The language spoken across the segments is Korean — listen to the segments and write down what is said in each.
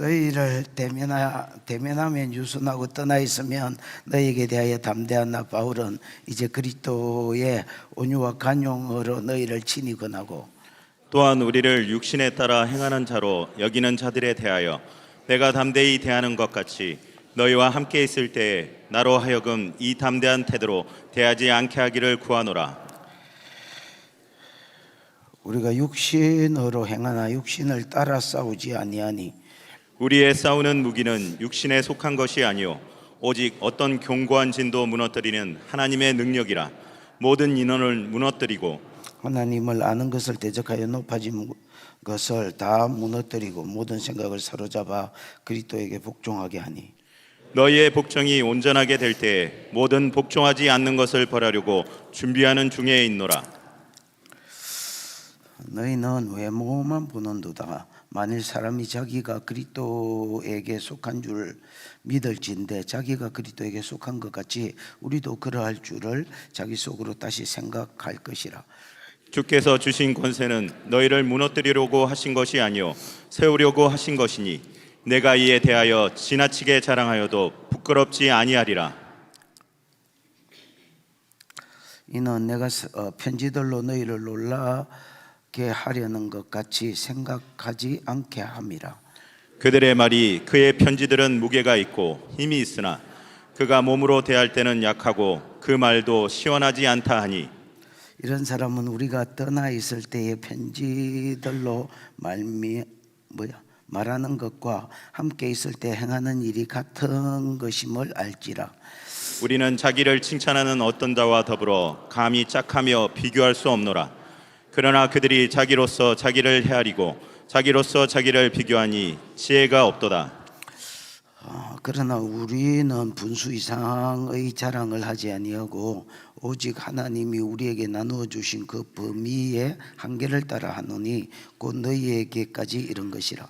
너희를 대면하면 유순하고 떠나 있으면 너희에게 대하여 담대한 나 바울은 이제 그리스도의 온유와 간용으로 너희를 친히 권하고, 또한 우리를 육신에 따라 행하는 자로 여기는 자들에 대하여 내가 담대히 대하는 것 같이 너희와 함께 있을 때에 나로 하여금 이 담대한 태도로 대하지 않게 하기를 구하노라. 우리가 육신으로 행하나 육신을 따라 싸우지 아니하니 우리의 싸우는 무기는 육신에 속한 것이 아니요 오직 어떤 견고한 진도 무너뜨리는 하나님의 능력이라. 모든 인원을 무너뜨리고 하나님을 아는 것을 대적하여 높아진 것을 다 무너뜨리고 모든 생각을 사로잡아 그리스도에게 복종하게 하니, 너희의 복종이 온전하게 될 때에 모든 복종하지 않는 것을 벌하려고 준비하는 중에 있노라. 너희는 외모만 보는도다. 만일 사람이 자기가 그리스도에게 속한 줄 믿을진대 자기가 그리스도에게 속한 것 같이 우리도 그러할 줄을 자기 속으로 다시 생각할 것이라. 주께서 주신 권세는 너희를 무너뜨리려고 하신 것이 아니요 세우려고 하신 것이니 내가 이에 대하여 지나치게 자랑하여도 부끄럽지 아니하리라. 이는 내가 편지들로 너희를 놀라게 하려는 것 같이 생각하지 않게 함이라. 그들의 말이 그의 편지들은 무게가 있고 힘이 있으나 그가 몸으로 대할 때는 약하고 그 말도 시원하지 않다 하니, 이런 사람은 우리가 떠나 있을 때의 편지들로 말하는 것과 함께 있을 때 행하는 일이 같은 것임을 알지라. 우리는 자기를 칭찬하는 어떤 자와 더불어 감히 짝하며 비교할 수 없노라. 그러나 그들이 자기로서 자기를 헤아리고 자기로서 자기를 비교하니 지혜가 없도다. 그러나 우리는 분수 이상의 자랑을 하지 아니하고 오직 하나님이 우리에게 나누어 주신 그 범위의 한계를 따라 하노니 곧 너희에게까지 이른 것이라.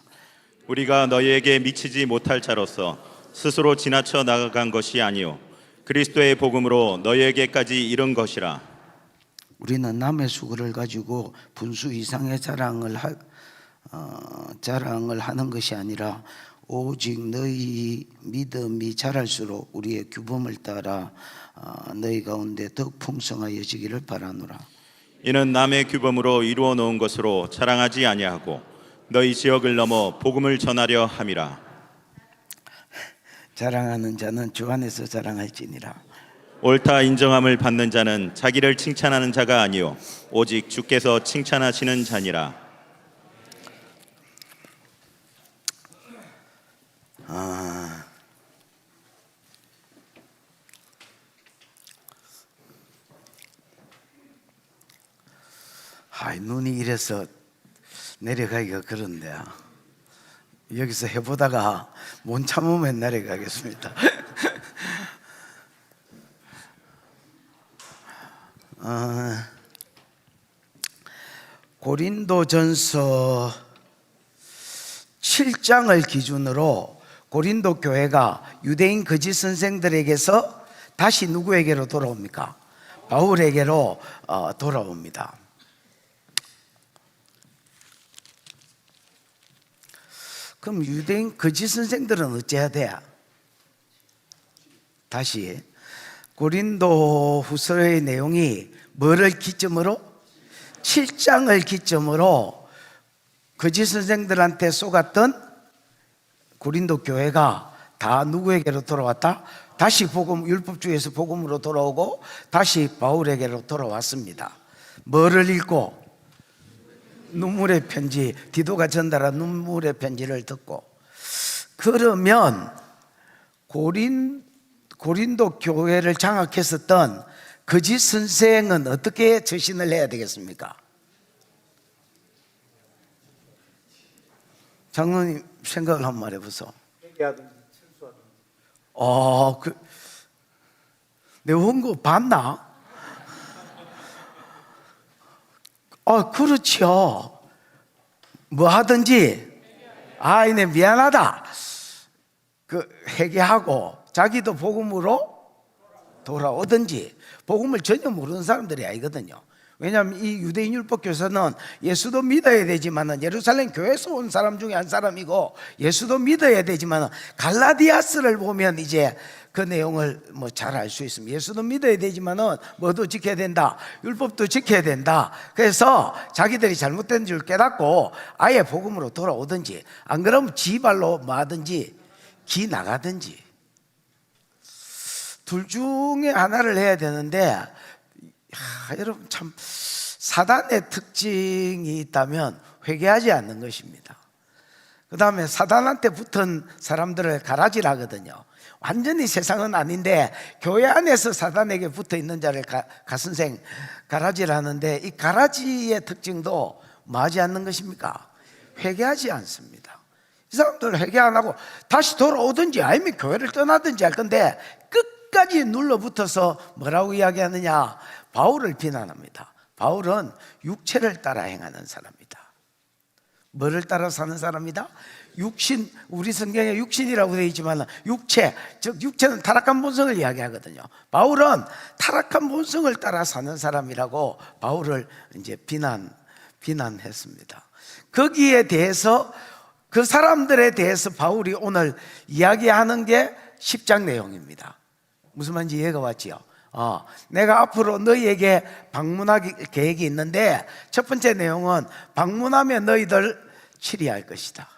우리가 너희에게 미치지 못할 자로서 스스로 지나쳐 나간 것이 아니요 그리스도의 복음으로 너희에게까지 이른 것이라. 우리는 남의 수고를 가지고 분수 이상의 자랑을 하는 것이 아니라 오직 너희 믿음이 자랄수록 우리의 규범을 따라 너희 가운데 더욱 풍성하여지기를 바라노라. 이는 남의 규범으로 이루어 놓은 것으로 자랑하지 아니하고 너희 지역을 넘어 복음을 전하려 함이라. 자랑하는 자는 주 안에서 자랑할지니라. 옳다 인정함을 받는 자는 자기를 칭찬하는 자가 아니요 오직 주께서 칭찬하시는 자니라. 눈이 이래서 내려가기가 그런데 여기서 해보다가 못 참으면 내려가겠습니다. 고린도전서 7장을 기준으로 고린도 교회가 유대인 거짓 선생들에게서 다시 누구에게로 돌아옵니까? 바울에게로 돌아옵니다. 그럼 유대인 거짓 선생들은 어째야 돼? 다시 고린도 후서의 내용이 뭐를 기점으로? 7장을 기점으로 거짓 선생들한테 속았던 고린도 교회가 다 누구에게로 돌아왔다? 다시 복음, 율법주의에서 복음으로 돌아오고 다시 바울에게로 돌아왔습니다. 뭐를 읽고? 눈물의 편지, 디도가 전달한 눈물의 편지를 듣고. 그러면 고린도 교회를 장악했었던 거짓 선생은 어떻게 처신을 해야 되겠습니까? 장로님 생각을 한 번 해보소. 회개하든지 철수하든지. 내 원고 봤나? 그렇죠. 뭐 하든지, 이네 미안하다. 회개하고 자기도 복음으로 돌아오든지. 복음을 전혀 모르는 사람들이 아니거든요. 왜냐하면 이 유대인 율법 교사는 예수도 믿어야 되지만은 예루살렘 교회에서 온 사람 중에 한 사람이고 예수도 믿어야 되지만은 갈라디아스를 보면 이제 그 내용을 뭐 잘 알 수 있습니다. 예수도 믿어야 되지만은 뭐도 지켜야 된다, 율법도 지켜야 된다. 그래서 자기들이 잘못된 줄 깨닫고 아예 복음으로 돌아오든지, 안 그러면 지 발로 마든지 기 나가든지 둘 중에 하나를 해야 되는데, 여러분 참 사단의 특징이 있다면 회개하지 않는 것입니다. 그 다음에 사단한테 붙은 사람들을 가라지라 하거든요. 완전히 세상은 아닌데 교회 안에서 사단에게 붙어 있는 자를 가선생 가라지라 하는데, 이 가라지의 특징도 뭐하지 않는 것입니까? 회개하지 않습니다. 이 사람들 회개 안 하고 다시 돌아오든지 아니면 교회를 떠나든지 할 건데 끝까지 눌러붙어서 뭐라고 이야기하느냐? 바울을 비난합니다. 바울은 육체를 따라 행하는 사람이다. 뭐를 따라 사는 사람이다? 육신, 우리 성경에 육신이라고 되어 있지만 육체, 즉 육체는 타락한 본성을 이야기하거든요. 바울은 타락한 본성을 따라 사는 사람이라고 바울을 이제 비난했습니다. 거기에 대해서, 그 사람들에 대해서 바울이 오늘 이야기하는 게 10장 내용입니다. 무슨 말인지 이해가 왔지요? 내가 앞으로 너희에게 방문할 계획이 있는데, 첫 번째 내용은 방문하면 너희들 치리할 것이다.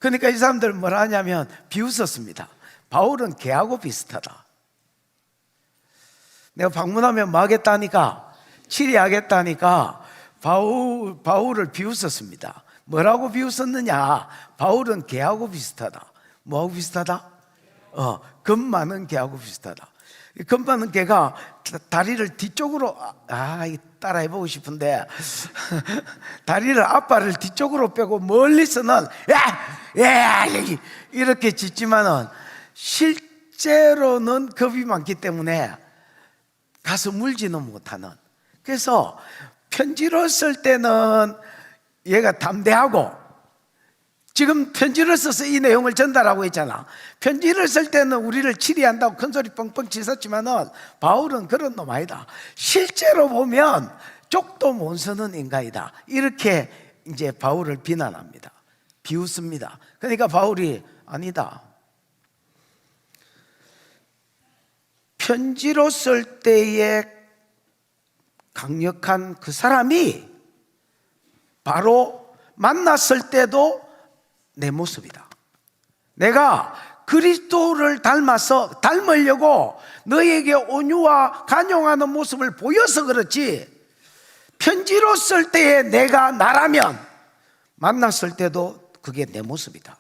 그러니까 이 사람들은 뭐라 하냐면 비웃었습니다. 바울은 개하고 비슷하다. 내가 방문하면 뭐 하겠다니까? 치리하겠다니까 바울을 비웃었습니다. 뭐라고 비웃었느냐? 바울은 개하고 비슷하다. 뭐하고 비슷하다? 겁 많은 개하고 비슷하다. 겁 많은 개가 다리를 뒤쪽으로, 따라 해보고 싶은데 다리를, 앞발을 뒤쪽으로 빼고 멀리서는 야 이렇게 짖지만은 실제로는 겁이 많기 때문에 가서 물지는 못하는. 그래서 편지를 쓸 때는 얘가 담대하고, 지금 편지를 써서 이 내용을 전달하고 있잖아. 편지를 쓸 때는 우리를 치리한다고 큰소리 뻥뻥 치솟지만은 바울은 그런 놈 아니다. 실제로 보면 쪽도 못 서는 인간이다. 이렇게 이제 바울을 비난합니다. 비웃습니다. 그러니까 바울이 아니다. 편지로 쓸 때의 강력한 그 사람이 바로 만났을 때도 내 모습이다. 내가 그리스도를 닮으려고 너희에게 온유와 간용하는 모습을 보여서 그렇지, 편지로 쓸 때에 내가 나라면 만났을 때도 그게 내 모습이다.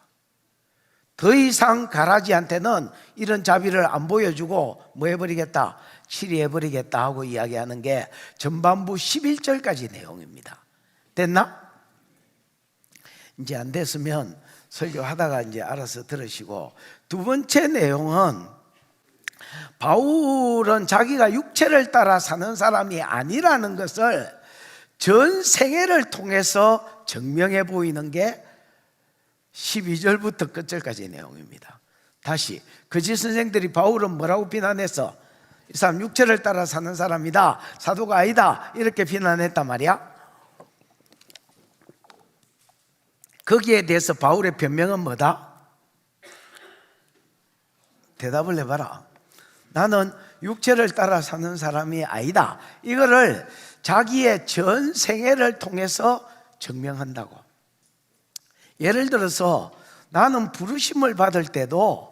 더 이상 가라지한테는 이런 자비를 안 보여주고 뭐 해버리겠다? 치리해버리겠다 하고 이야기하는 게 전반부 11절까지 내용입니다. 됐나? 이제 안 됐으면 설교하다가 이제 알아서 들으시고, 두 번째 내용은 바울은 자기가 육체를 따라 사는 사람이 아니라는 것을 전 생애를 통해서 증명해 보이는 게 12절부터 끝절까지 내용입니다. 다시, 거짓 선생들이 바울은 뭐라고 비난했어? 이 사람 육체를 따라 사는 사람이다, 사도가 아니다, 이렇게 비난했단 말이야. 거기에 대해서 바울의 변명은 뭐다? 대답을 해봐라. 나는 육체를 따라 사는 사람이 아니다. 이거를 자기의 전 생애를 통해서 증명한다고. 예를 들어서 나는 부르심을 받을 때도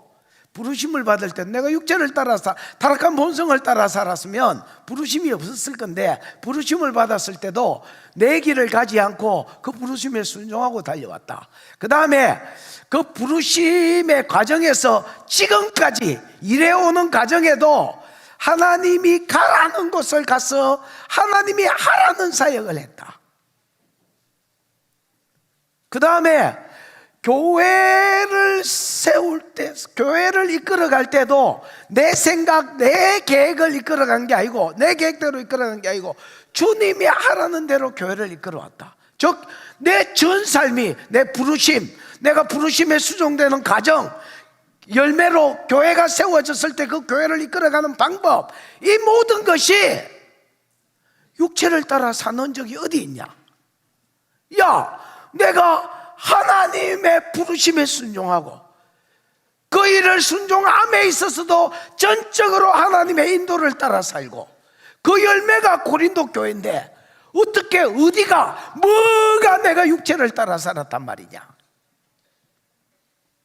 내가 육체를 따라서 타락한 본성을 따라 살았으면 부르심이 없었을 건데, 부르심을 받았을 때도 내 길을 가지 않고 그 부르심에 순종하고 달려왔다. 그 다음에 그 부르심의 과정에서 지금까지 일해오는 과정에도 하나님이 가라는 곳을 가서 하나님이 하라는 사역을 했다. 그 다음에 교회를 세울 때, 교회를 이끌어갈 때도 내 생각, 내 계획을 이끌어간 게 아니고, 내 계획대로 이끌어간 게 아니고 주님이 하라는 대로 교회를 이끌어왔다. 즉 내 전 삶이, 내 부르심, 내가 부르심에 수종되는 과정, 열매로 교회가 세워졌을 때 그 교회를 이끌어가는 방법, 이 모든 것이 육체를 따라 사는 적이 어디 있냐? 야, 내가 하나님의 부르심에 순종하고 그 일을 순종함에 있어서도 전적으로 하나님의 인도를 따라 살고 그 열매가 고린도 교회인데 어떻게 어디가 뭐가 내가 육체를 따라 살았단 말이냐?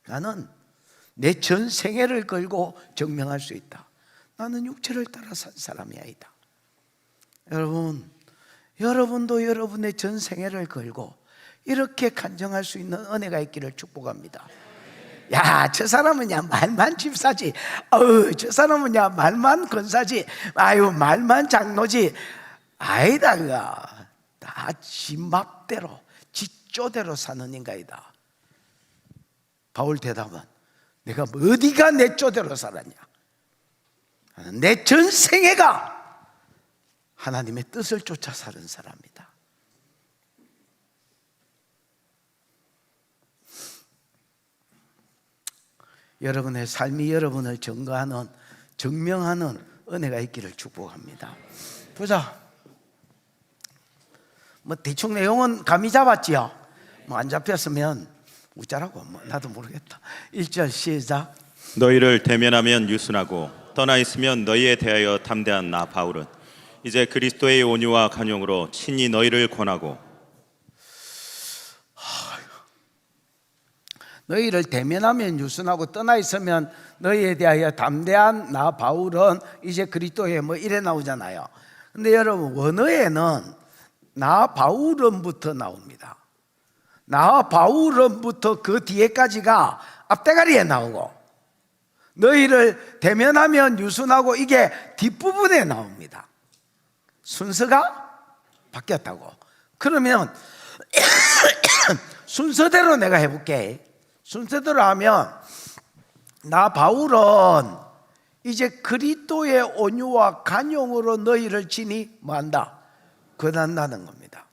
나는 내 전 생애를 걸고 증명할 수 있다. 나는 육체를 따라 산 사람이 아니다. 여러분도 여러분의 전 생애를 걸고 이렇게 간증할 수 있는 은혜가 있기를 축복합니다. 야, 저 사람은 야 말만 집사지. 저 사람은 야 말만 권사지. 아유, 말만 장로지. 아니다, 그가 다 지 맘대로 지 쪼대로 사는 인간이다. 바울 대답은 내가 어디가 내 쪼대로 살았냐? 내 전생애가 하나님의 뜻을 쫓아 사는 사람이다. 여러분의 삶이 여러분을 증명하는 은혜가 있기를 축복합니다. 보자. 뭐 대충 내용은 감이 잡았지요. 뭐 안 잡혔으면 웃자라고. 뭐 나도 모르겠다. 1절 시작. 너희를 대면하면 유순하고 떠나 있으면 너희에 대하여 담대한 나 바울은 이제 그리스도의 온유와 간용으로 친히 너희를 권하고. 너희를 대면하면 유순하고 떠나 있으면 너희에 대하여 담대한 나 바울은 이제 그리스도의 뭐 이래 나오잖아요. 근데 여러분 원어에는 나 바울은부터 나옵니다. 나 바울은부터 그 뒤에까지가 앞대가리에 나오고 너희를 대면하면 유순하고 이게 뒷부분에 나옵니다. 순서가 바뀌었다고. 그러면 순서대로 내가 해볼게. 순서대로 하면 나 바울은 이제 그리스도의 온유와 간용으로 너희를 친히 뭐한다? 권한다는 겁니다.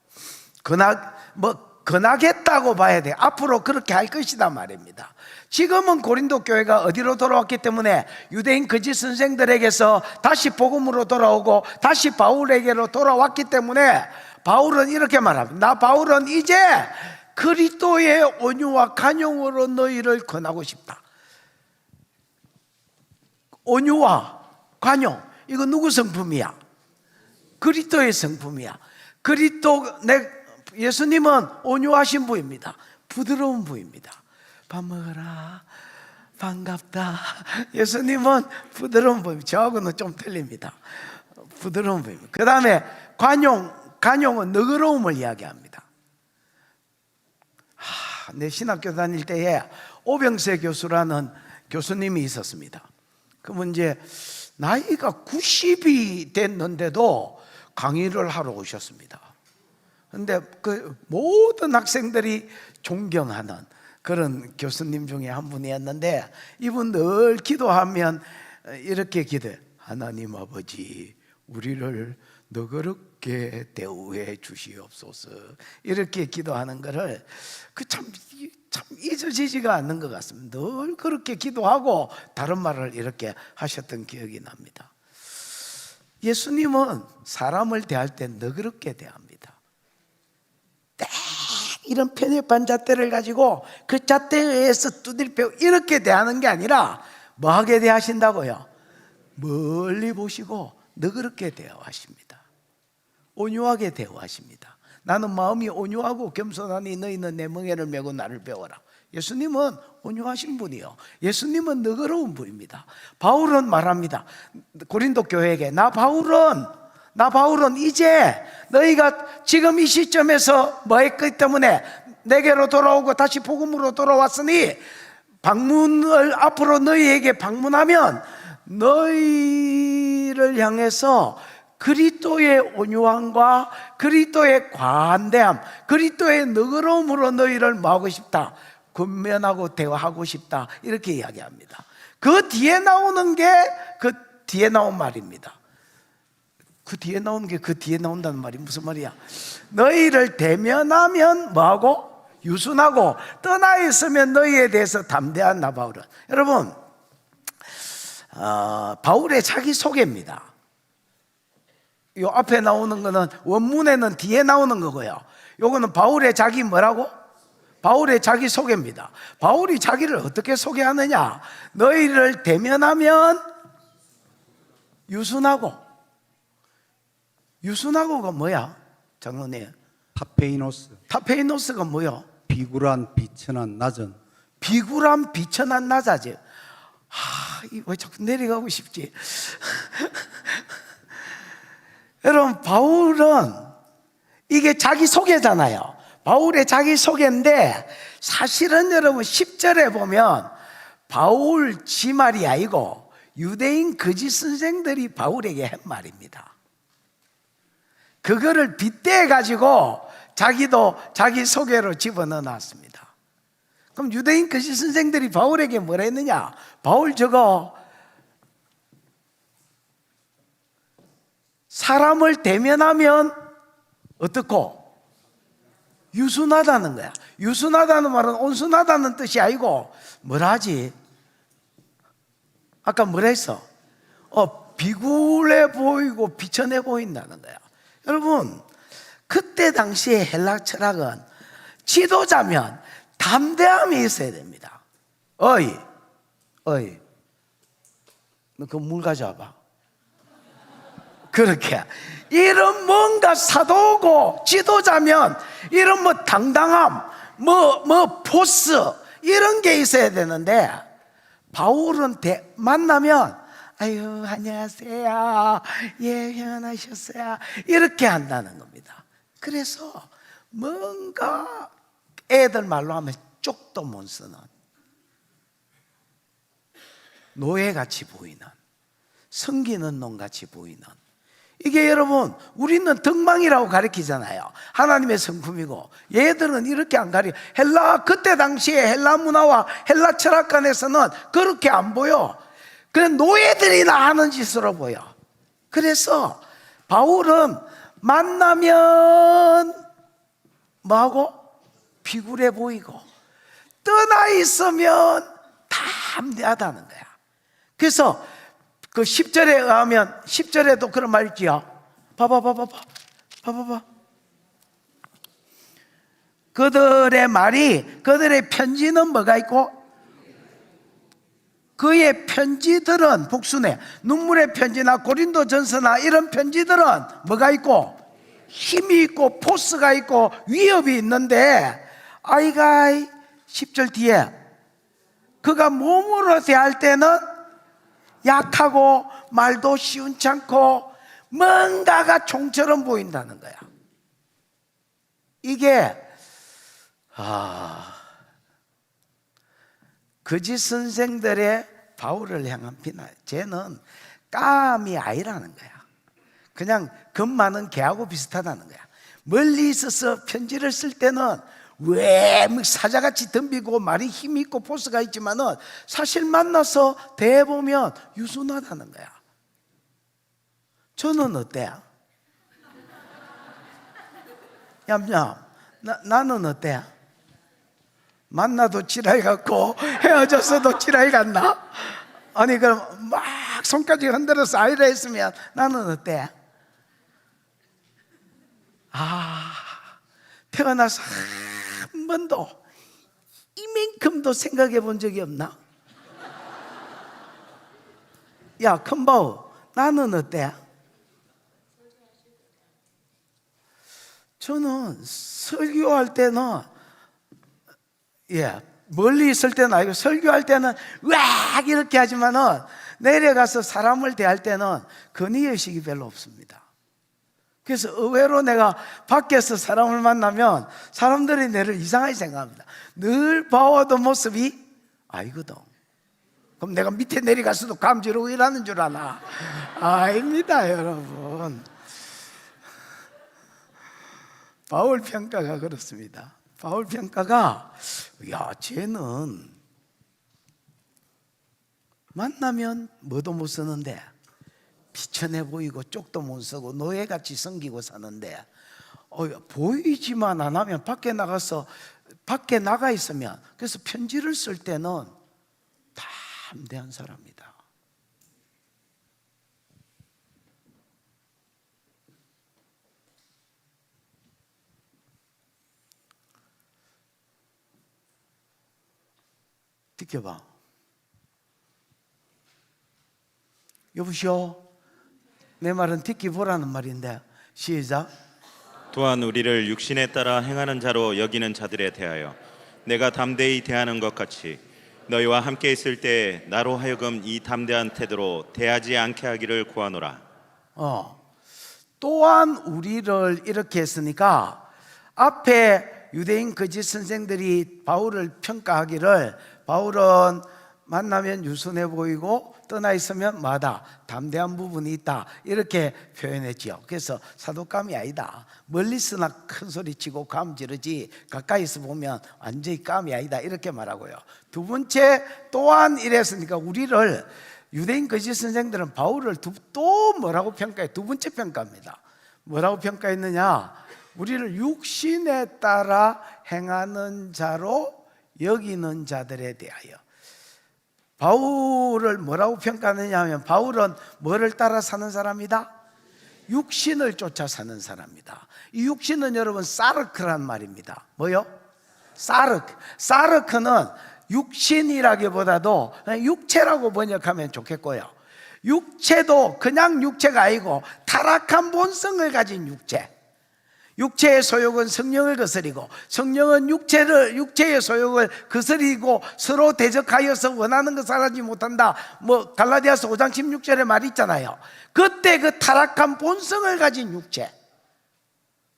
권하겠다고 봐야 돼. 앞으로 그렇게 할 것이다 말입니다. 지금은 고린도 교회가 어디로 돌아왔기 때문에 유대인 거짓 선생들에게서 다시 복음으로 돌아오고 다시 바울에게로 돌아왔기 때문에 바울은 이렇게 말합니다. 나 바울은 이제 그리스도의 온유와 간용으로 너희를 권하고 싶다. 온유와 간용, 이거 누구 성품이야? 그리스도의 성품이야. 예수님은 온유하신 분입니다. 부드러운 분입니다. 밥 먹어라, 반갑다. 예수님은 부드러운 분입니다. 저하고는 좀 틀립니다. 부드러운 분입니다. 그 다음에 간용은 너그러움을 이야기합니다. 내 신학교 다닐 때에 오병세 교수라는 교수님이 있었습니다. 그분 이제 나이가 90이 됐는데도 강의를 하러 오셨습니다. 그런데 그 모든 학생들이 존경하는 그런 교수님 중에 한 분이었는데 이분 늘 기도하면 이렇게 기도해. 하나님 아버지, 우리를 너그럽게 대우해 주시옵소서. 이렇게 기도하는 것을 참 잊어지지가 않는 것 같습니다. 늘 그렇게 기도하고 다른 말을 이렇게 하셨던 기억이 납니다. 예수님은 사람을 대할 때 너그럽게 대합니다. 이런 편협한 잣대를 가지고 그 잣대에 의해서 두들겨 이렇게 대하는 게 아니라 뭐하게 대하신다고요? 멀리 보시고 너그럽게 대하십니다. 온유하게 대하십니다. 나는 마음이 온유하고 겸손하니 너희는 내 멍에를 메고 나를 배워라. 예수님은 온유하신 분이요, 예수님은 너그러운 분입니다. 바울은 말합니다. 고린도 교회에게 나 바울은 이제 너희가 지금 이 시점에서 뭐 했기 때문에 내게로 돌아오고 다시 복음으로 돌아왔으니 방문을 앞으로 너희에게 방문하면 너희를 향해서 그리스도의 온유함과 그리스도의 관대함, 그리스도의 너그러움으로 너희를 뭐하고 싶다? 권면하고 대화하고 싶다. 이렇게 이야기합니다. 그 뒤에 나오는 게 그 뒤에 나온 말입니다. 그 뒤에 나오는 게 그 뒤에 나온다는 말이 무슨 말이야? 너희를 대면하면 뭐하고? 유순하고 떠나 있으면 너희에 대해서 담대한 나 바울은. 여러분, 바울의 자기소개입니다. 요 앞에 나오는 거는 원문에는 뒤에 나오는 거고요. 요거는 바울의 자기 뭐라고? 바울의 자기 소개입니다. 바울이 자기를 어떻게 소개하느냐? 너희를 대면하면 유순하고가 뭐야? 장로님, 타페이노스가 뭐야? 비굴한 비천한 낮은. 비굴한 비천한 나자지. 왜 자꾸 내려가고 싶지? 여러분, 바울은 이게 자기 소개잖아요. 바울의 자기 소개인데, 사실은 여러분 10절에 보면 바울 지 말이 아니고 유대인 거짓 선생들이 바울에게 한 말입니다. 그거를 빗대어 가지고 자기도 자기 소개로 집어넣어 놨습니다. 그럼 유대인 거짓 선생들이 바울에게 뭐라 했느냐? 바울 저거 사람을 대면하면 어떻고? 유순하다는 거야. 유순하다는 말은 온순하다는 뜻이 아니고 뭐라 하지? 아까 뭐라 했어? 비굴해 보이고 비천해 보인다는 거야. 여러분, 그때 당시에 헬라 철학은 지도자면 담대함이 있어야 됩니다. 어이, 너 그 물 가져와봐. 그렇게 이런 뭔가 사도고 지도자면 이런 뭐 당당함, 뭐 포스 이런 게 있어야 되는데, 바울은 만나면 아유 안녕하세요, 예 회원하셨어요 이렇게 한다는 겁니다. 그래서 뭔가 애들 말로 하면 쪽도 못 쓰는 노예같이 보이는, 섬기는 놈같이 보이는, 이게 여러분 우리는 덕망이라고 가르치잖아요. 하나님의 성품이고 얘들은 이렇게 안 가르쳐. 그때 당시에 헬라 문화와 헬라 철학관에서는 그렇게 안 보여. 그냥 노예들이나 하는 짓으로 보여. 그래서 바울은 만나면 뭐하고? 비굴해 보이고, 떠나 있으면 담대하다는 거야. 그래서 그 10절에 의하면 10절에도 그런 말 있지요. 봐봐. 그들의 편지는 뭐가 있고? 그의 편지들은 복수네. 눈물의 편지나 고린도 전서나 이런 편지들은 뭐가 있고? 힘이 있고 포스가 있고 위협이 있는데, 아이가 10절 뒤에 그가 몸으로 대할 때는 약하고 말도 시원찮고 뭔가가 총처럼 보인다는 거야. 이게 거짓 선생들의 바울을 향한 비난. 쟤는 깜이 아니라는 거야. 그냥 겁 많은 개하고 비슷하다는 거야. 멀리 있어서 편지를 쓸 때는 왜 사자같이 덤비고 말이 힘이 있고 포스가 있지만은 사실 만나서 대해보면 유순하다는 거야. 저는 어때요? 얌얌, 나는 어때요? 만나도 지랄 같고 헤어졌어도 지랄 같나? 아니 그럼 막 손까지 흔들어서 아이라 했으면 나는 어때? 태어나서 한 번도 이만큼도 생각해 본 적이 없나? 야 큰바우, 나는 어때? 저는 설교할 때는 멀리 있을 때는 아니고 설교할 때는 와 이렇게 하지만은 내려가서 사람을 대할 때는 건의의식이 별로 없습니다. 그래서 의외로 내가 밖에서 사람을 만나면 사람들이 나를 이상하게 생각합니다. 늘 봐와도 모습이 아니거든. 그럼 내가 밑에 내려가서도 감지로 일하는 줄 아나? 아닙니다 여러분. 바울 평가가 그렇습니다. 바울 평가가 쟤는 만나면 뭐도 못 쓰는데 비천해 보이고 쪽도 못 쓰고 노예같이 섬기고 사는데 보이지만 안 하면 밖에 나가 있으면, 그래서 편지를 쓸 때는 담대한 사람이다. 지켜봐. 여보시오. 내 말은 지켜보라는 말인데 시작. 또한 우리를 육신에 따라 행하는 자로 여기는 자들에 대하여 내가 담대히 대하는 것 같이 너희와 함께 있을 때 나로 하여금 이 담대한 태도로 대하지 않게 하기를 구하노라. 또한 우리를 이렇게 했으니까 앞에 유대인 거짓 선생들이 바울을 평가하기를 바울은 만나면 유순해 보이고 떠나 있으면 마다 담대한 부분이 있다 이렇게 표현했지요. 그래서 사도감이 아니다. 멀리서나 큰 소리 치고 감 지르지 가까이서 보면 완전히 감이 아니다 이렇게 말하고요. 두 번째 또한 이랬으니까 우리를 유대인 거짓 선생들은 바울을 또 뭐라고 평가해? 두 번째 평가입니다. 뭐라고 평가했느냐? 우리를 육신에 따라 행하는 자로 여기는 자들에 대하여. 바울을 뭐라고 평가하느냐 하면 바울은 뭐를 따라 사는 사람이다? 육신을 쫓아 사는 사람이다. 이 육신은 여러분 사르크란 말입니다. 뭐요? 사르크. 사르크는 육신이라기보다도 육체라고 번역하면 좋겠고요. 육체도 그냥 육체가 아니고 타락한 본성을 가진 육체. 육체의 소욕은 성령을 거스리고 성령은 육체의 소욕을 거스리고 서로 대적하여서 원하는 것을 하지 못한다. 뭐 갈라디아서 5장 16절에 말이 있잖아요. 그때 그 타락한 본성을 가진 육체.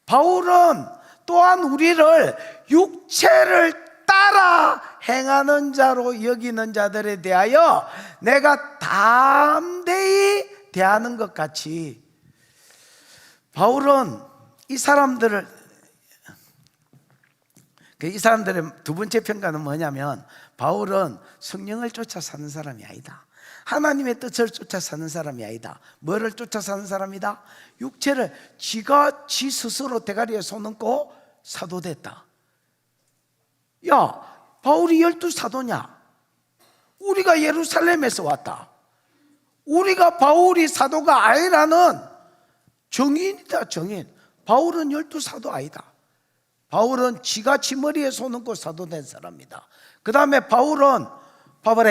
바울은 또한 우리를 육체를 따라 행하는 자로 여기는 자들에 대하여 내가 담대히 대하는 것 같이. 바울은 이 사람들의 두 번째 평가는 뭐냐면 바울은 성령을 쫓아 사는 사람이 아니다. 하나님의 뜻을 쫓아 사는 사람이 아니다. 뭐를 쫓아 사는 사람이다? 육체를 지 스스로 대가리에 손 얹고 사도 됐다. 야, 바울이 12사도냐? 우리가 예루살렘에서 왔다. 우리가 바울이 사도가 아니라는 정인이다, 정인. 바울은 12사도 아니다. 바울은 지가 지 머리에 손 얹고 사도된 사람이다. 그 다음에 바울은 봐봐라,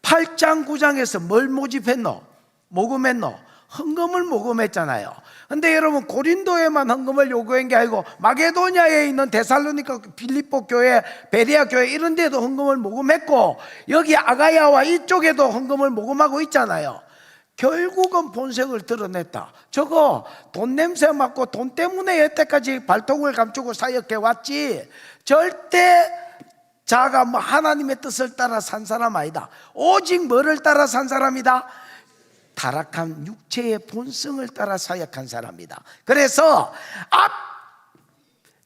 8장 9장에서 뭘 모집했노? 모금했노? 헌금을 모금했잖아요. 근데 여러분 고린도에만 헌금을 요구한 게 아니고 마게도냐에 있는 데살로니가 빌립보 교회, 베레아 교회 이런 데도 헌금을 모금했고 여기 아가야와 이쪽에도 헌금을 모금하고 있잖아요. 결국은 본색을 드러냈다. 저거 돈 냄새 맡고 돈 때문에 여태까지 발톱을 감추고 사역해 왔지 절대 자가 뭐 하나님의 뜻을 따라 산 사람 아니다. 오직 뭐를 따라 산 사람이다? 타락한 육체의 본성을 따라 사역한 사람이다. 그래서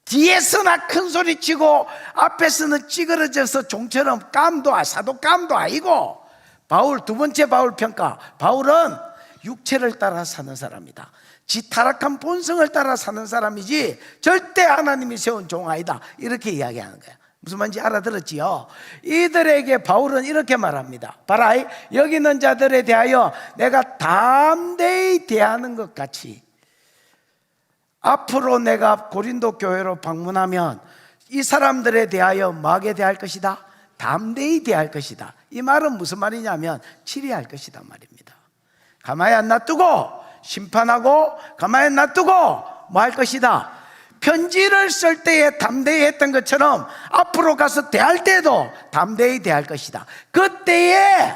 뒤에서나 큰 소리 치고 앞에서는 찌그러져서 종처럼 사도감도 아니고 두 번째 바울 평가. 바울은 육체를 따라 사는 사람이다. 지 타락한 본성을 따라 사는 사람이지 절대 하나님이 세운 종 아니다. 이렇게 이야기하는 거야. 무슨 말인지 알아들었지요? 이들에게 바울은 이렇게 말합니다. 봐라, 여기 있는 자들에 대하여 내가 담대히 대하는 것 같이 앞으로 내가 고린도 교회로 방문하면 이 사람들에 대하여 뭐하게 대할 것이다? 담대히 대할 것이다. 이 말은 무슨 말이냐면 치리할 것이다 말입니다. 가만히 안 놔두고 심판하고 가만히 안 놔두고 뭐 할 것이다? 편지를 쓸 때에 담대히 했던 것처럼 앞으로 가서 대할 때도 담대히 대할 것이다. 그때에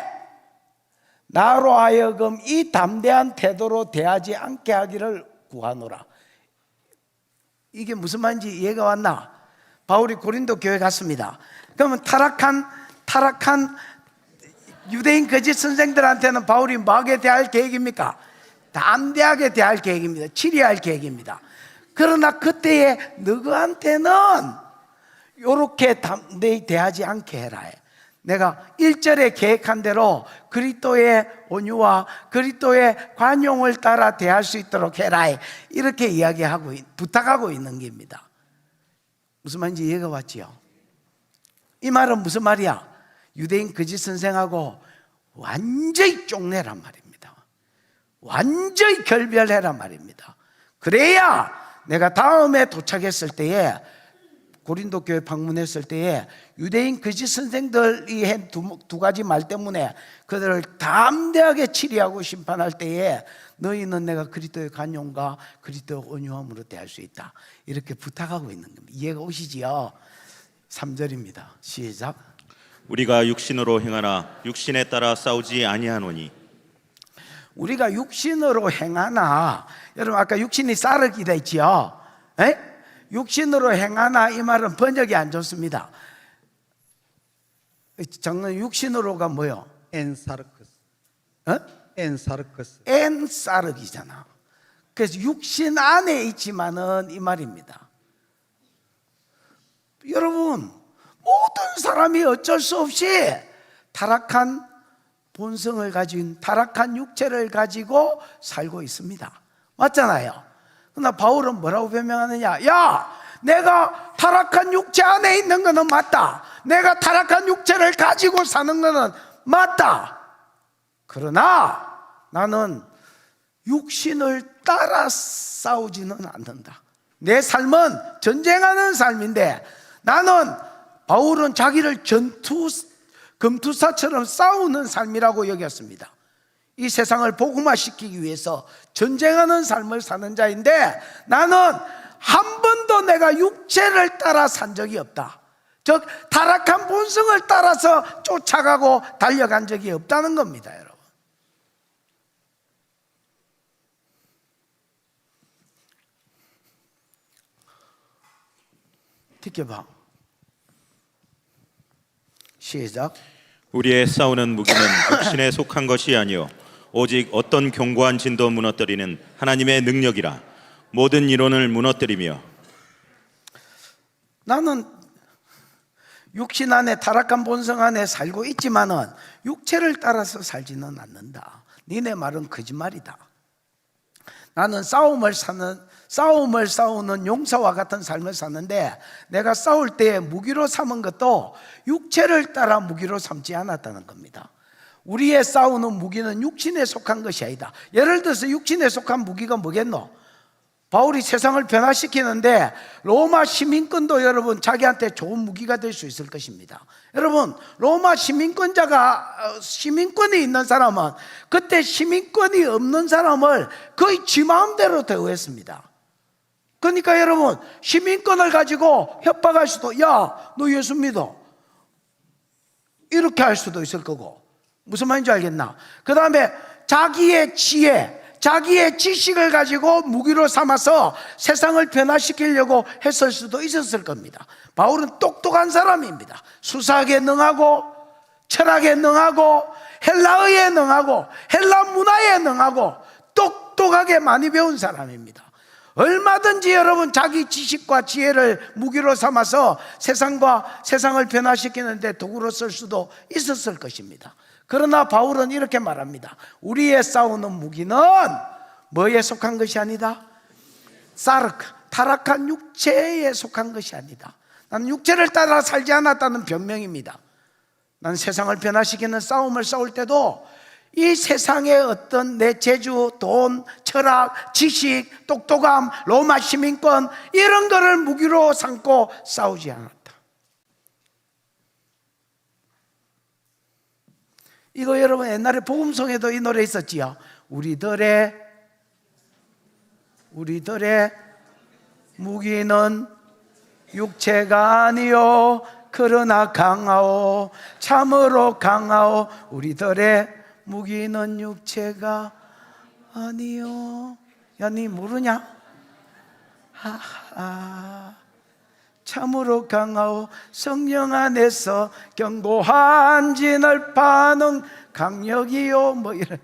나로 하여금 이 담대한 태도로 대하지 않게 하기를 구하노라. 이게 무슨 말인지 이해가 왔나? 바울이 고린도 교회 갔습니다. 그러면 타락한 유대인 거짓 선생들한테는 바울이 뭐하게 대할 계획입니까? 담대하게 대할 계획입니다. 치리할 계획입니다. 그러나 그때에 너희한테는 이렇게 담대히 대하지 않게 해라. 내가 1절에 계획한 대로 그리스도의 온유와 그리스도의 관용을 따라 대할 수 있도록 해라. 이렇게 이야기하고 부탁하고 있는 겁니다. 무슨 말인지 이해가 왔지요? 이 말은 무슨 말이야? 유대인 거짓 선생하고 완전히 쪽내란 말입니다. 완전히 결별해란 말입니다. 그래야 내가 다음에 도착했을 때에 고린도 교회 방문했을 때에 유대인 거짓 선생들이 한 두 가지 말 때문에 그들을 담대하게 치리하고 심판할 때에 너희는 내가 그리스도의 간용과 그리스도의 온유함으로 대할 수 있다, 이렇게 부탁하고 있는 겁니다. 이해가 오시지요? 3절입니다. 시작. 우리가 육신으로 행하나 육신에 따라 싸우지 아니하노니. 우리가 육신으로 행하나, 여러분 아까 육신이 쌀을 돼 있지요? 에? 육신으로 행하나, 이 말은 번역이 안 좋습니다. 장로 육신으로가 뭐요? 엔사르크스. 어? 엔사르크스. 엔사르기잖아. 그래서 육신 안에 있지만은 이 말입니다. 여러분, 모든 사람이 어쩔 수 없이 타락한 본성을 가진, 타락한 육체를 가지고 살고 있습니다. 맞잖아요. 그러나 바울은 뭐라고 변명하느냐? 야, 내가 타락한 육체 안에 있는 거는 맞다. 내가 타락한 육체를 가지고 사는 거는 맞다. 그러나 나는 육신을 따라 싸우지는 않는다. 내 삶은 전쟁하는 삶인데, 나는, 바울은 자기를 금투사처럼 싸우는 삶이라고 여겼습니다. 이 세상을 복음화시키기 위해서 전쟁하는 삶을 사는 자인데, 나는 한 번도 내가 육체를 따라 산 적이 없다. 즉 타락한 본성을 따라서 쫓아가고 달려간 적이 없다는 겁니다. 여러분, 지켜봐. 시작. 우리의 싸우는 무기는 육신에 속한 것이 아니요 오직 어떤 견고한 진도 무너뜨리는 하나님의 능력이라. 모든 이론을 무너뜨리며. 나는 육신 안에, 타락한 본성 안에 살고 있지만은 육체를 따라서 살지는 않는다. 니네 말은 거짓말이다. 나는 싸움을 싸우는 용사와 같은 삶을 사는데, 내가 싸울 때 무기로 삼은 것도 육체를 따라 무기로 삼지 않았다는 겁니다. 우리의 싸우는 무기는 육신에 속한 것이 아니다. 예를 들어서 육신에 속한 무기가 뭐겠노? 바울이 세상을 변화시키는데 로마 시민권도 여러분 자기한테 좋은 무기가 될 수 있을 것입니다. 여러분, 로마 시민권이 있는 사람은 그때 시민권이 없는 사람을 거의 지 마음대로 대우했습니다. 그러니까 여러분, 시민권을 가지고 협박할 수도, 야, 너 예수 믿어, 이렇게 할 수도 있을 거고. 무슨 말인지 알겠나? 그 다음에 자기의 지혜, 자기의 지식을 가지고 무기로 삼아서 세상을 변화시키려고 했을 수도 있었을 겁니다. 바울은 똑똑한 사람입니다. 수사학에 능하고, 철학에 능하고, 헬라어에 능하고, 헬라 문화에 능하고, 똑똑하게 많이 배운 사람입니다. 얼마든지 여러분 자기 지식과 지혜를 무기로 삼아서 세상을 변화시키는데 도구로 쓸 수도 있었을 것입니다. 그러나 바울은 이렇게 말합니다. 우리의 싸우는 무기는 뭐에 속한 것이 아니다? 사르크, 타락한 육체에 속한 것이 아니다. 나는 육체를 따라 살지 않았다는 변명입니다. 난 세상을 변화시키는 싸움을 싸울 때도 이 세상의 어떤 내 재주, 돈, 철학, 지식, 똑똑함, 로마 시민권, 이런 거를 무기로 삼고 싸우지 않았다. 이거 여러분 옛날에 복음송에도 이 노래 있었지요. 우리들의 무기는 육체가 아니요 그러나 강하오, 참으로 강하오. 우리들의 무기는 육체가 아니요. 야, 니 모르냐? 하하. 참으로 강하오, 성령 안에서 견고한 진을 파는 강력이요, 뭐 이런,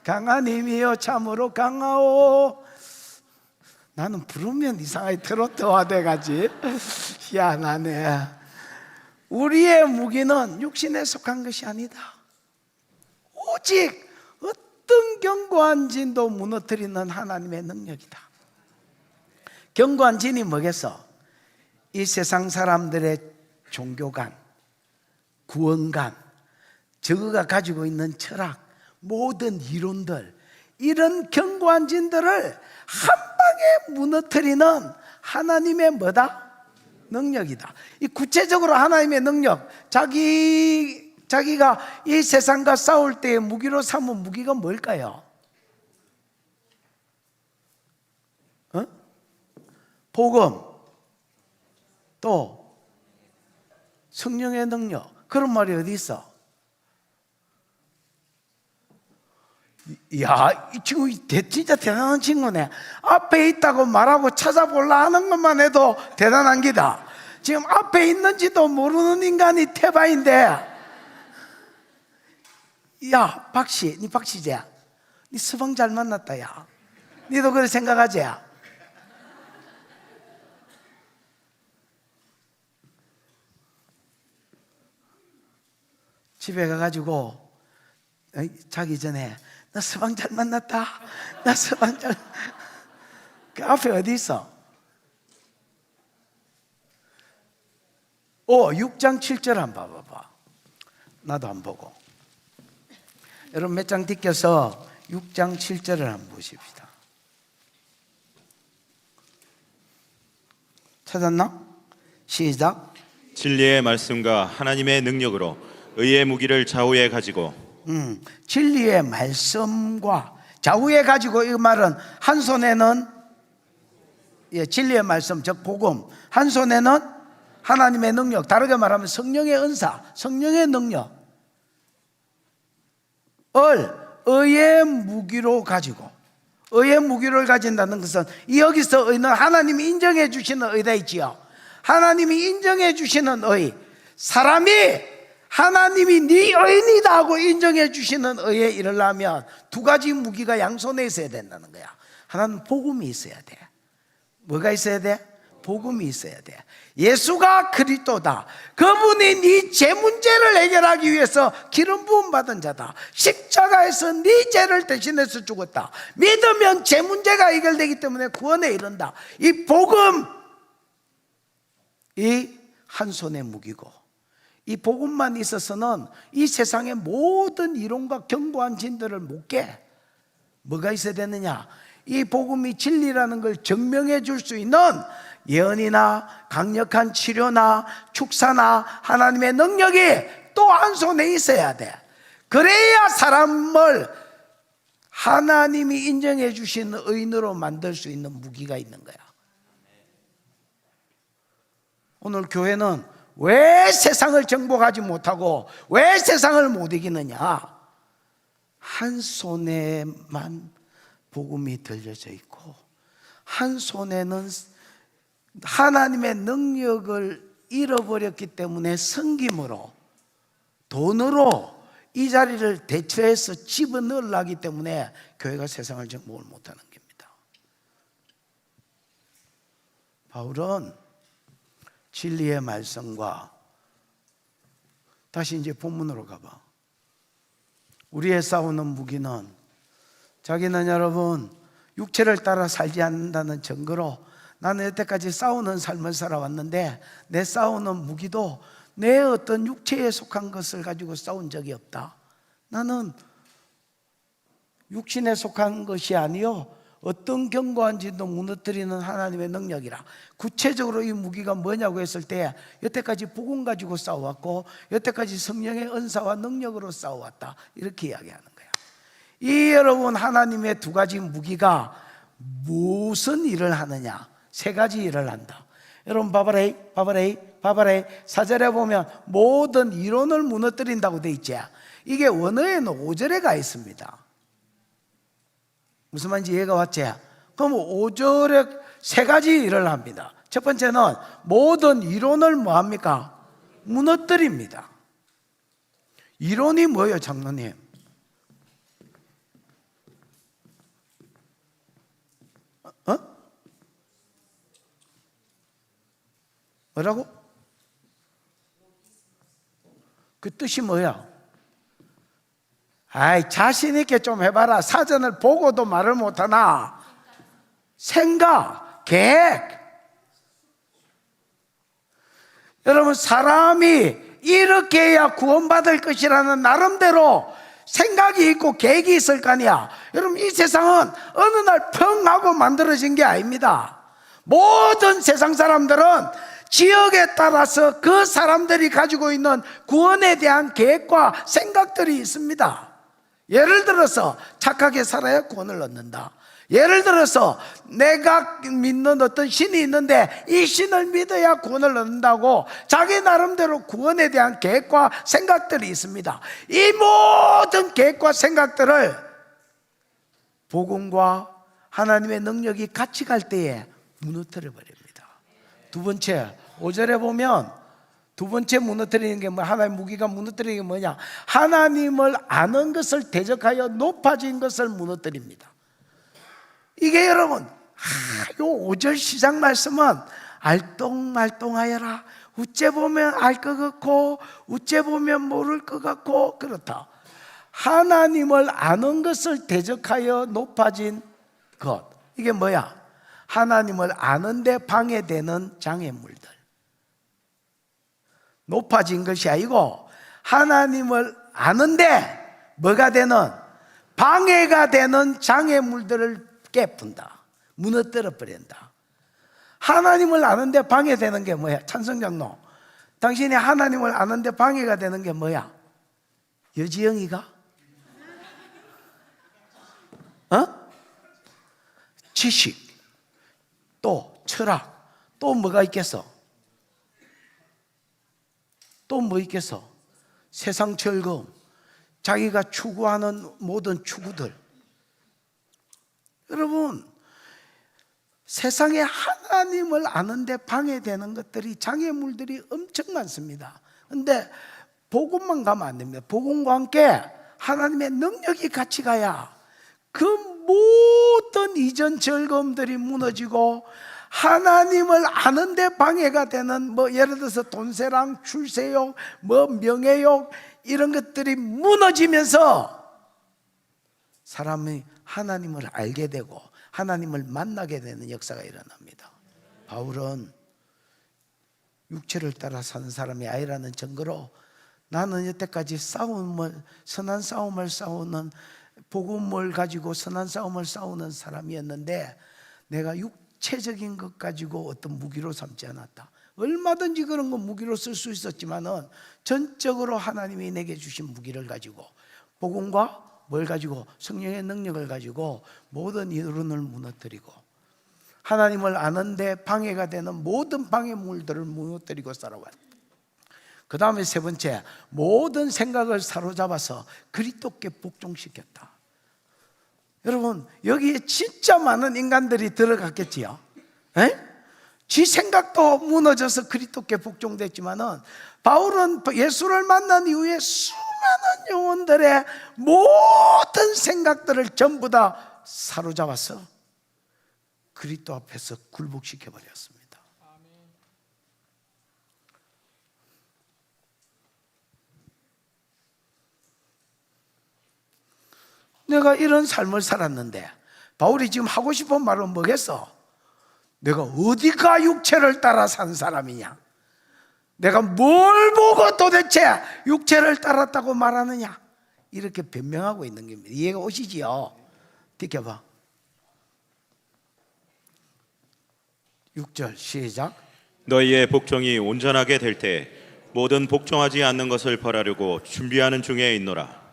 강한 힘이요, 참으로 강하오. 나는 부르면 이상하게 트로트화 돼가지. 희한하네. 우리의 무기는 육신에 속한 것이 아니다. 오직 어떤 견고한 진도 무너뜨리는 하나님의 능력이다. 견고한 진이 뭐겠어? 이 세상 사람들의 종교관, 구원관, 저거가 가지고 있는 철학, 모든 이론들, 이런 견고한 진들을 한 방에 무너뜨리는 하나님의 뭐다? 능력이다. 이 구체적으로 하나님의 능력, 자기가 이 세상과 싸울 때의 무기로 삼은 무기가 뭘까요? 복음, 또 성령의 능력. 그런 말이 어디 있어? 야, 이 친구 진짜 대단한 친구네. 앞에 있다고 말하고 찾아보려 하는 것만 해도 대단한 기다. 지금 앞에 있는지도 모르는 인간이 태바인데, 야, 박씨, 니 박씨제야. 니 서방 잘 만났다, 야. 니도 그렇게 생각하지? 집에 가가지고 자기 전에 나 서방 잘 만났다. 나 서방 잘. 그 앞에 어디 있어? 6장 7절 한번 봐봐. 나도 안 보고. 여러분 몇 장 뒤껴서 6장 7절을 한번 보십시다. 찾았나? 시작. 진리의 말씀과 하나님의 능력으로 의의 무기를 좌우에 가지고 진리의 말씀과 좌우에 가지고, 이 말은 한 손에는 진리의 말씀, 즉 복음, 한 손에는 하나님의 능력, 다르게 말하면 성령의 은사, 성령의 능력을 의의 무기로 가지고, 의의 무기를 가진다는 것은 여기서 의는 하나님이 인정해 주시는 의다 있지요. 하나님이 인정해 주시는 의, 사람이 하나님이 네 의인이다 하고 인정해 주시는 의에 이르려면 두 가지 무기가 양손에 있어야 된다는 거야. 하나는 복음이 있어야 돼. 뭐가 있어야 돼? 복음이 있어야 돼. 예수가 그리스도다. 그분이 네 죄 문제를 해결하기 위해서 기름 부음 받은 자다. 십자가에서 네 죄를 대신해서 죽었다. 믿으면 죄 문제가 해결되기 때문에 구원에 이른다. 이 복음, 이 한 손의 무기고, 이 복음만 있어서는 이 세상의 모든 이론과 견고한 진들을 못 깨. 뭐가 있어야 되느냐? 이 복음이 진리라는 걸 증명해 줄 수 있는 예언이나 강력한 치료나 축사나 하나님의 능력이 또 한 손에 있어야 돼. 그래야 사람을 하나님이 인정해 주시는 의인으로 만들 수 있는 무기가 있는 거야. 오늘 교회는 왜 세상을 정복하지 못하고 왜 세상을 못 이기느냐? 한 손에만 복음이 들려져 있고, 한 손에는 하나님의 능력을 잃어버렸기 때문에 섬김으로, 돈으로 이 자리를 대처해서 집어넣으려 하기 때문에 교회가 세상을 정복을 못하는 겁니다. 바울은 진리의 말씀과, 다시 이제 본문으로 가봐. 우리의 싸우는 무기는, 자기는 여러분 육체를 따라 살지 않는다는 증거로 나는 여태까지 싸우는 삶을 살아왔는데 내 싸우는 무기도 내 어떤 육체에 속한 것을 가지고 싸운 적이 없다. 나는 육신에 속한 것이 아니요 어떤 견고한지도 무너뜨리는 하나님의 능력이라. 구체적으로 이 무기가 뭐냐고 했을 때 여태까지 복음 가지고 싸워왔고 여태까지 성령의 은사와 능력으로 싸워왔다, 이렇게 이야기하는 거야. 이 여러분 하나님의 두 가지 무기가 무슨 일을 하느냐? 세 가지 일을 한다. 여러분 바바레이 4절에 보면 모든 이론을 무너뜨린다고 돼 있지. 이게 원어에는 5절에 가 있습니다. 무슨 말인지 이해가 왔지? 그럼 5절에 세 가지 일을 합니다. 첫 번째는 모든 이론을 뭐합니까? 무너뜨립니다. 이론이 뭐예요, 장로님? 뭐라고? 그 뜻이 뭐야? 아이, 자신 있게 좀 해봐라. 사전을 보고도 말을 못하나? 생각, 계획. 여러분, 사람이 이렇게 해야 구원받을 것이라는 나름대로 생각이 있고 계획이 있을 거 아니야. 여러분, 이 세상은 어느 날 펑 하고 만들어진 게 아닙니다. 모든 세상 사람들은 지역에 따라서 그 사람들이 가지고 있는 구원에 대한 계획과 생각들이 있습니다. 예를 들어서 착하게 살아야 구원을 얻는다. 예를 들어서 내가 믿는 어떤 신이 있는데 이 신을 믿어야 구원을 얻는다고 자기 나름대로 구원에 대한 계획과 생각들이 있습니다. 이 모든 계획과 생각들을 복음과 하나님의 능력이 같이 갈 때에 무너뜨려 버립니다. 두 번째, 5절에 보면 두 번째 무너뜨리는 게 뭐야? 하나님의 무기가 무너뜨리는 게 뭐냐? 하나님을 아는 것을 대적하여 높아진 것을 무너뜨립니다. 이게 여러분, 요 5절 시작 말씀은 알똥말똥하여라. 우째 보면 알 것 같고 우째 보면 모를 것 같고 그렇다. 하나님을 아는 것을 대적하여 높아진 것. 이게 뭐야? 하나님을 아는데 방해되는 장애물들. 높아진 것이 아니고 하나님을 아는데 뭐가 되는, 방해가 되는 장애물들을 깨푼다. 무너뜨려 버린다. 하나님을 아는데 방해되는 게 뭐야? 찬성장로, 당신이 하나님을 아는데 방해가 되는 게 뭐야? 여지영이가? 지식, 또 철학, 또 뭐가 있겠어? 또 뭐 있겠어? 세상 즐거움, 자기가 추구하는 모든 추구들. 여러분, 세상에 하나님을 아는데 방해되는 것들이, 장애물들이 엄청 많습니다. 근데 복음만 가면 안 됩니다. 복음과 함께 하나님의 능력이 같이 가야 그 모든 이전 즐거움들이 무너지고 하나님을 아는데 방해가 되는, 뭐 예를 들어서 돈세랑 출세욕, 뭐 명예욕, 이런 것들이 무너지면서 사람이 하나님을 알게 되고 하나님을 만나게 되는 역사가 일어납니다. 바울은 육체를 따라 사는 사람이 아니라는 증거로 나는 여태까지 선한 싸움을 싸우는, 복음을 가지고 선한 싸움을 싸우는 사람이었는데 내가 육체적인 것 가지고 어떤 무기로 삼지 않았다. 얼마든지 그런 거 무기로 쓸 수 있었지만은 전적으로 하나님이 내게 주신 무기를 가지고, 복음과 뭘 가지고, 성령의 능력을 가지고 모든 이론을 무너뜨리고 하나님을 아는데 방해가 되는 모든 방해물들을 무너뜨리고 살아왔다. 그 다음에 세 번째, 모든 생각을 사로잡아서 그리스도께 복종시켰다. 여러분, 여기에 진짜 많은 인간들이 들어갔겠지요. 지 생각도 무너져서 그리스도께 복종됐지만은 바울은 예수를 만난 이후에 수많은 영혼들의 모든 생각들을 전부 다 사로잡아서 그리스도 앞에서 굴복시켜 버렸습니다. 내가 이런 삶을 살았는데, 바울이 지금 하고 싶은 말은 뭐겠어? 내가 어디가 육체를 따라 산 사람이냐? 내가 뭘 보고 도대체 육체를 따랐다고 말하느냐? 이렇게 변명하고 있는 겁니다. 이해가 오시지요? 비켜봐. 6절 시작. 너희의 복종이 온전하게 될 때 모든 복종하지 않는 것을 벌하려고 준비하는 중에 있노라.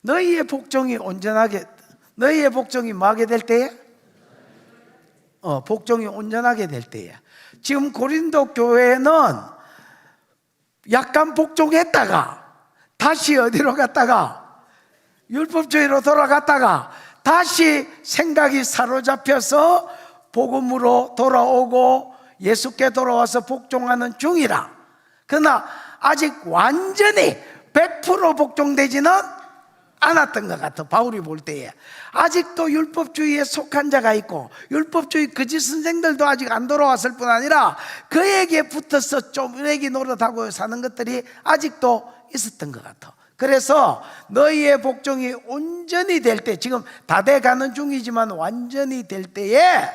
너희의 복종이 온전하게, 너희의 복종이 뭐하게 될 때에? 복종이 온전하게 될 때에. 지금 고린도 교회는 약간 복종했다가 다시 어디로 갔다가 율법주의로 돌아갔다가 다시 생각이 사로잡혀서 복음으로 돌아오고 예수께 돌아와서 복종하는 중이라. 그러나 아직 완전히 100% 복종되지는 않았던 것 같아. 바울이 볼 때에 아직도 율법주의에 속한 자가 있고 율법주의 거짓 선생들도 아직 안 돌아왔을 뿐 아니라 그에게 붙어서 쪼매기 노릇하고 사는 것들이 아직도 있었던 것 같아. 그래서 너희의 복종이 온전히 될 때, 지금 다 돼가는 중이지만 완전히 될 때에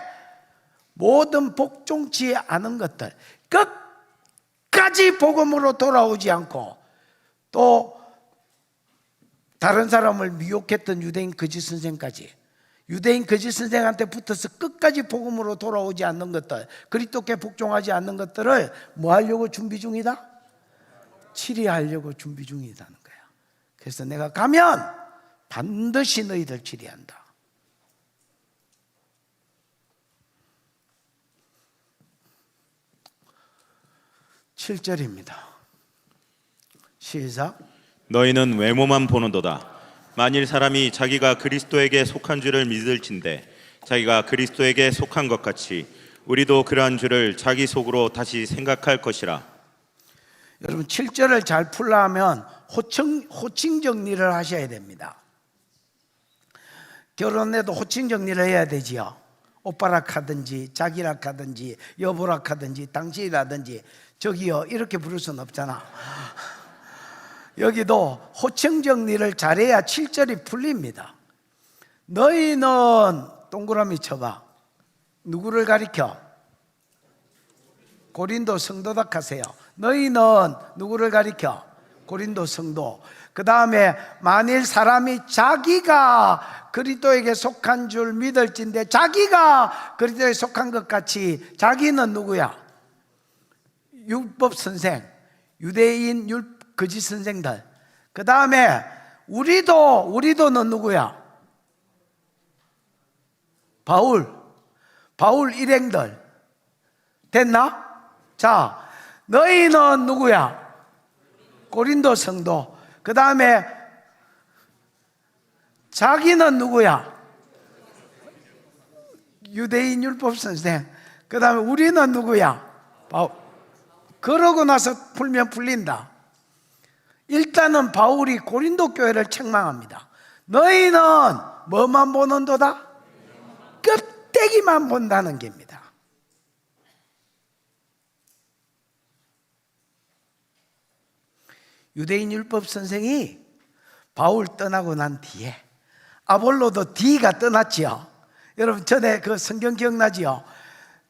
모든 복종치 않은 것들, 끝까지 복음으로 돌아오지 않고 또 다른 사람을 미혹했던 유대인 거짓 선생까지, 유대인 거짓 선생한테 붙어서 끝까지 복음으로 돌아오지 않는 것들, 그리스도께 복종하지 않는 것들을 뭐 하려고 준비 중이다? 치리하려고 준비 중이라는 거야. 그래서 내가 가면 반드시 너희들 치리한다. (7절입니다) 시작. 너희는 외모만 보는도다. 만일 사람이 자기가 그리스도에게 속한 줄을 믿을진대 자기가 그리스도에게 속한 것 같이 우리도 그러한 줄을 자기 속으로 다시 생각할 것이라. 여러분 7절을 잘 풀려면 호칭 정리를 하셔야 됩니다. 결혼해도 호칭 정리를 해야 되지요. 오빠락 하든지 자기락 하든지 여보락 하든지 당신이라든지 저기요 이렇게 부를 수는 없잖아. 여기도 호칭 정리를 잘해야 7절이 풀립니다. 너희는 동그라미 쳐봐. 누구를 가리켜? 고린도 성도다 하세요. 너희는 누구를 가리켜? 고린도 성도. 그 다음에 만일 사람이 자기가 그리스도에게 속한 줄 믿을진데 자기가 그리스도에 속한 것 같이, 자기는 누구야? 율법 선생, 유대인 거짓 선생들. 그 다음에 우리도는 누구야? 바울 일행들. 됐나? 자, 너희는 누구야? 고린도 성도. 그 다음에 자기는 누구야? 유대인 율법 선생. 그 다음에 우리는 누구야? 바울. 그러고 나서 풀면 풀린다. 일단은 바울이 고린도 교회를 책망합니다. 너희는 뭐만 보는도다? 껍데기만 본다는 겁니다. 유대인 율법 선생이 바울 떠나고 난 뒤에 아볼로도 D가 떠났지요. 여러분 전에 그 성경 기억나지요?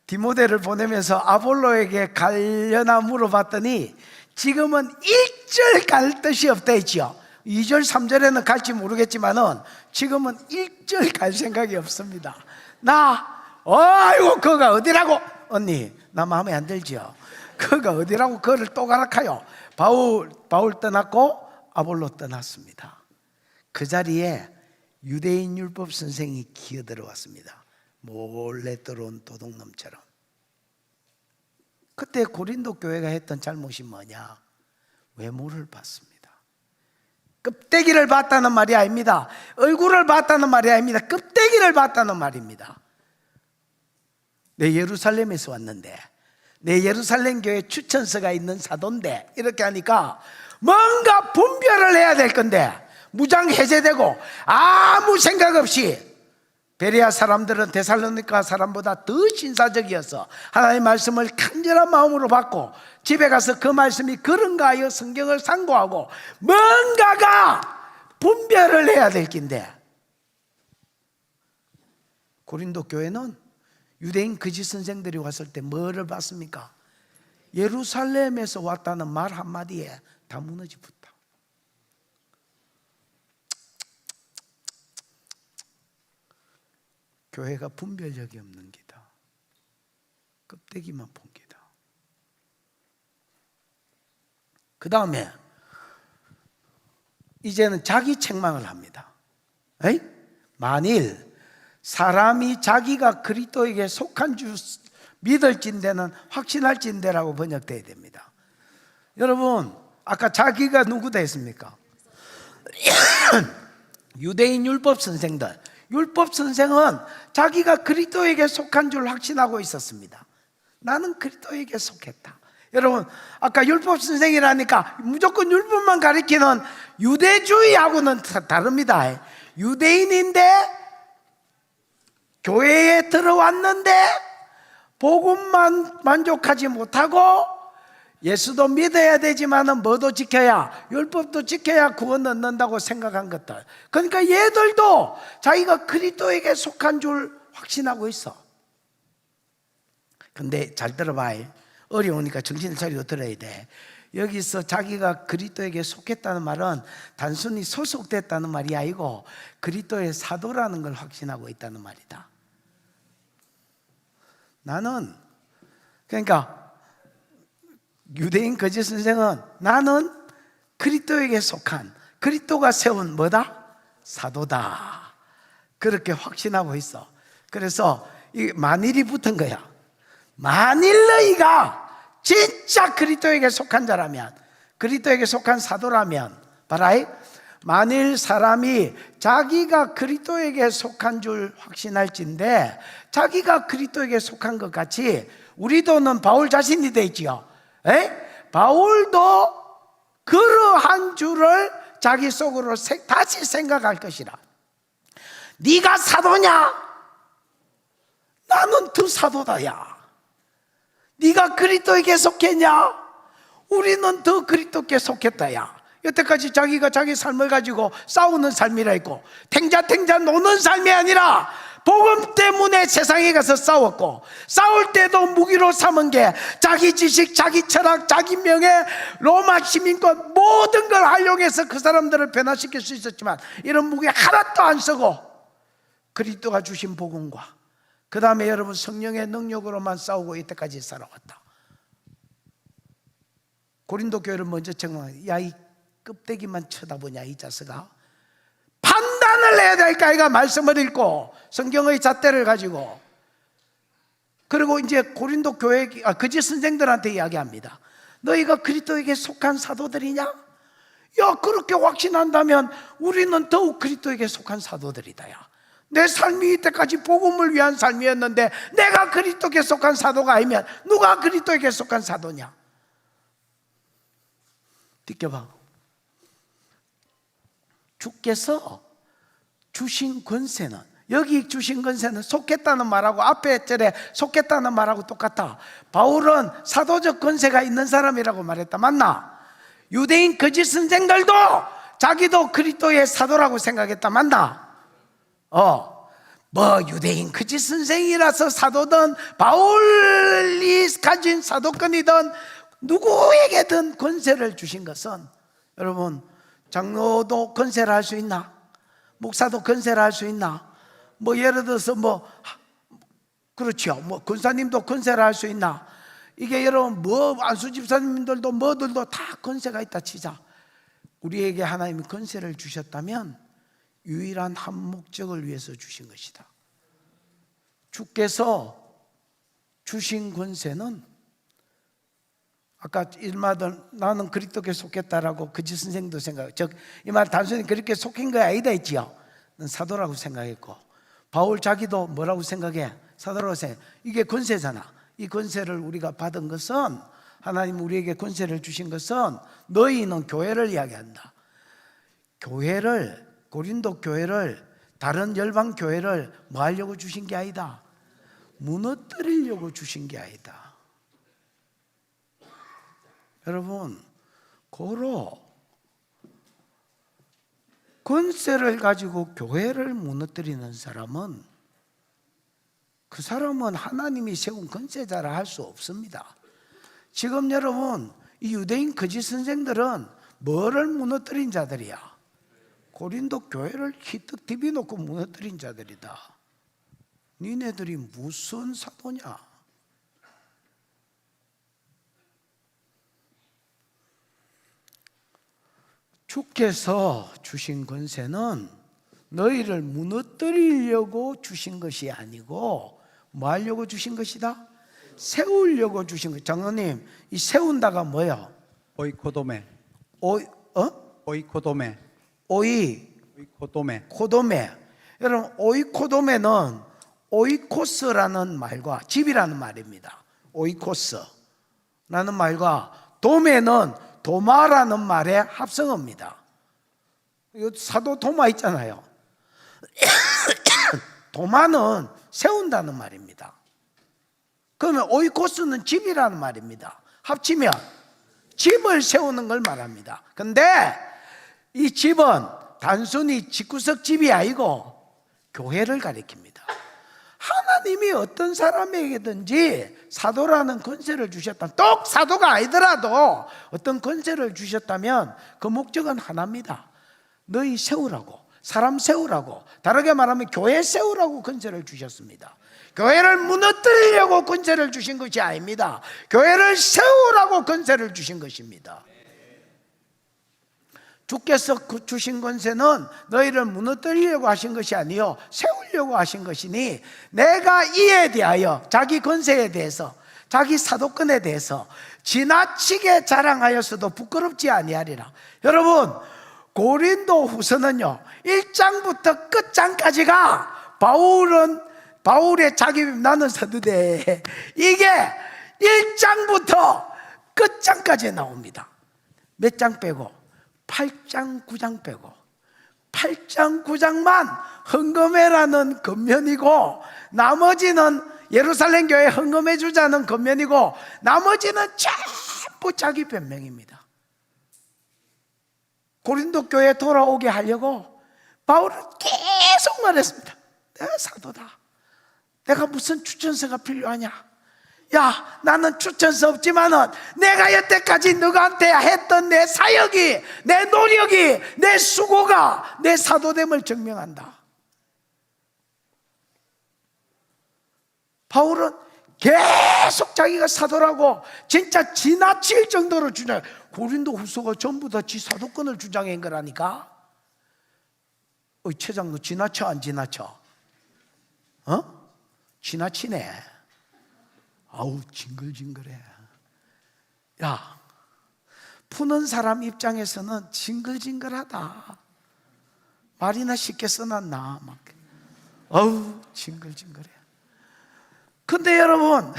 디모데를 보내면서 아볼로에게 갈려나 물어봤더니 지금은 1절 갈 뜻이 없다 했지요. 2절 3절에는 갈지 모르겠지만은 지금은 1절 갈 생각이 없습니다. 아이고 그가 어디라고? 언니 나 마음에 안 들지요. 그가 어디라고 그를 또 가락하요. 바울 떠났고 아볼로 떠났습니다. 그 자리에 유대인 율법 선생이 기어들어왔습니다. 몰래 들어온 도둑놈처럼. 그때 고린도 교회가 했던 잘못이 뭐냐? 외모를 봤습니다. 껍데기를 봤다는 말이 아닙니다. 얼굴을 봤다는 말이 아닙니다. 껍데기를 봤다는 말입니다. 내 예루살렘에서 왔는데, 내 예루살렘 교회 추천서가 있는 사도인데, 이렇게 하니까 뭔가 분별을 해야 될 건데 무장 해제되고 아무 생각 없이, 베레아 사람들은 데살로니가 사람보다 더 신사적이어서 하나님의 말씀을 간절한 마음으로 받고 집에 가서 그 말씀이 그런가 하여 성경을 상고하고 뭔가가 분별을 해야 될 긴데, 고린도 교회는 유대인 거짓 선생들이 왔을 때 뭐를 봤습니까? 예루살렘에서 왔다는 말 한마디에 다 무너지 붙다. 교회가 분별력이 없는 기다. 껍데기만 본 기다. 그 다음에 이제는 자기 책망을 합니다. 에이? 만일 사람이 자기가 그리스도에게 속한 줄 믿을진대는 확신할진대라고 번역되어야 됩니다. 여러분 아까 자기가 누구다 했습니까? 유대인 율법 선생들. 율법 선생은 자기가 그리스도에게 속한 줄 확신하고 있었습니다. 나는 그리스도에게 속했다. 여러분 아까 율법 선생이라니까 무조건 율법만 가리키는 유대주의하고는 다릅니다. 유대인인데 교회에 들어왔는데 복음만 만족하지 못하고 예수도 믿어야 되지만은 뭐도 지켜야, 율법도 지켜야 구원 얻는다고 생각한 것들. 그러니까 얘들도 자기가 그리스도에게 속한 줄 확신하고 있어. 근데 잘 들어봐. 어려우니까 정신을 차리고 들어야 돼. 여기서 자기가 그리스도에게 속했다는 말은 단순히 소속됐다는 말이 아니고 그리스도의 사도라는 걸 확신하고 있다는 말이다. 나는 그러니까 유대인 거짓 선생은 나는 그리스도에게 속한 그리스도가 세운 뭐다? 사도다. 그렇게 확신하고 있어. 그래서 이 만일이 붙은 거야. 만일 너희가 진짜 그리스도에게 속한 자라면, 그리스도에게 속한 사도라면, 봐라이, 만일 사람이 자기가 그리스도에게 속한 줄 확신할진데 자기가 그리스도에게 속한 것 같이 우리도는 바울 자신이 되지요. 바울도 그러한 줄을 자기 속으로 다시 생각할 것이라. 네가 사도냐? 나는 더 사도다야. 네가 그리스도에게 속했냐? 우리는 더 그리스도께 속했다야. 여태까지 자기가 자기 삶을 가지고 싸우는 삶이라 했고 탱자탱자 노는 삶이 아니라 복음 때문에 세상에 가서 싸웠고 싸울 때도 무기로 삼은 게 자기 지식, 자기 철학, 자기 명예, 로마 시민권 모든 걸 활용해서 그 사람들을 변화시킬 수 있었지만 이런 무기 하나도 안 쓰고 그리스도가 주신 복음과 그 다음에 여러분 성령의 능력으로만 싸우고 이때까지 살아왔다. 고린도 교회를 먼저 정말 야 이 껍데기만 쳐다보냐 이 자식아. 판단을 해야 될까? 이가 말씀을 읽고 성경의 잣대를 가지고. 그리고 이제 고린도 교회 거짓 선생들한테 이야기합니다. 너희가 그리스도에게 속한 사도들이냐? 야 그렇게 확신한다면 우리는 더욱 그리스도에게 속한 사도들이다. 야 내 삶이 이때까지 복음을 위한 삶이었는데 내가 그리스도에게 속한 사도가 아니면 누가 그리스도에게 속한 사도냐? 느껴봐. 주께서 주신 권세는, 여기 주신 권세는 속했다는 말하고 앞에 절에 속했다는 말하고 똑같아. 바울은 사도적 권세가 있는 사람이라고 말했다. 맞나? 유대인 거짓 선생들도 자기도 그리스도의 사도라고 생각했다. 맞나? 뭐 유대인 거짓 선생이라서 사도든 바울이 가진 사도권이든 누구에게든 권세를 주신 것은, 여러분 장로도 권세를 할 수 있나? 목사도 권세를 할 수 있나? 뭐 예를 들어서 그렇죠. 권사님도 권세를 할 수 있나? 이게 여러분 안수 집사님들도 뭐들도 다 권세가 있다 치자. 우리에게 하나님이 권세를 주셨다면 유일한 한 목적을 위해서 주신 것이다. 주께서 주신 권세는 아까 일마들 나는 그리스도께 속했다라고 거짓 선생도 생각. 이 말 단순히 그렇게 속힌 거 아니다 했지요. 난 사도라고 생각했고 바울 자기도 뭐라고 생각해? 사도라고 생각해. 이게 권세잖아. 이 권세를 우리가 받은 것은 하나님 우리에게 권세를 주신 것은 너희는 교회를 이야기한다. 교회를 고린도 교회를 다른 열방 교회를 뭐 하려고 주신 게 아니다. 무너뜨리려고 주신 게 아니다. 여러분, 고로 권세를 가지고 교회를 무너뜨리는 사람은 그 사람은 하나님이 세운 권세자라 할 수 없습니다. 지금 여러분 이 유대인 거짓 선생들은 뭐를 무너뜨린 자들이야? 고린도 교회를 희뜩 디비놓고 무너뜨린 자들이다. 니네들이 무슨 사도냐? 주께서 주신 권세는 너희를 무너뜨리려고 주신 것이 아니고 뭐 하려고 주신 것이다? 세우려고 주신 것. 장로님, 이 세운다가 뭐예요? 오이코도메. 오이코도메. 오이코도메. 코도메. 여러분, 오이코도메는 오이코스라는 말과 집이라는 말입니다. 오이코스라는 말과 도메는 도마라는 말의 합성어입니다. 사도 도마 있잖아요. 도마는 세운다는 말입니다. 그러면 오이코스는 집이라는 말입니다. 합치면 집을 세우는 걸 말합니다. 근데 이 집은 단순히 집구석 집이 아니고 교회를 가리킵니다. 하나님이 어떤 사람에게든지 사도라는 권세를 주셨다, 똑 사도가 아니더라도 어떤 권세를 주셨다면 그 목적은 하나입니다. 너희 세우라고, 사람 세우라고, 다르게 말하면 교회 세우라고 권세를 주셨습니다. 교회를 무너뜨리려고 권세를 주신 것이 아닙니다. 교회를 세우라고 권세를 주신 것입니다. 주께서 주신 권세는 너희를 무너뜨리려고 하신 것이 아니요 세우려고 하신 것이니, 내가 이에 대하여, 자기 권세에 대해서, 자기 사도권에 대해서 지나치게 자랑하였어도 부끄럽지 아니하리라. 여러분, 고린도 후서는요 1장부터 끝장까지가 바울의 자기 나는 사도되, 이게 1장부터 끝장까지 나옵니다. 몇 장 빼고? 8장 9장 빼고 8장 9장만 헌금해라는 겉면이고, 나머지는 예루살렘 교회 헌금해 주자는 겉면이고, 나머지는 전부 자기 변명입니다. 고린도 교회 돌아오게 하려고 바울은 계속 말했습니다. 내가 사도다. 내가 무슨 추천서가 필요하냐? 야, 나는 추천서 없지만은 내가 여태까지 너한테 했던 내 사역이, 내 노력이, 내 수고가 내 사도됨을 증명한다. 바울은 계속 자기가 사도라고 진짜 지나칠 정도로 주장. 고린도 후서가 전부 다 지 사도권을 주장한 거라니까. 최장 너 지나쳐 안 지나쳐? 지나치네. 아우 징글징글해. 야, 푸는 사람 입장에서는 징글징글하다. 말이나 쉽게 써놨나 막. 아우 징글징글해. 근데 여러분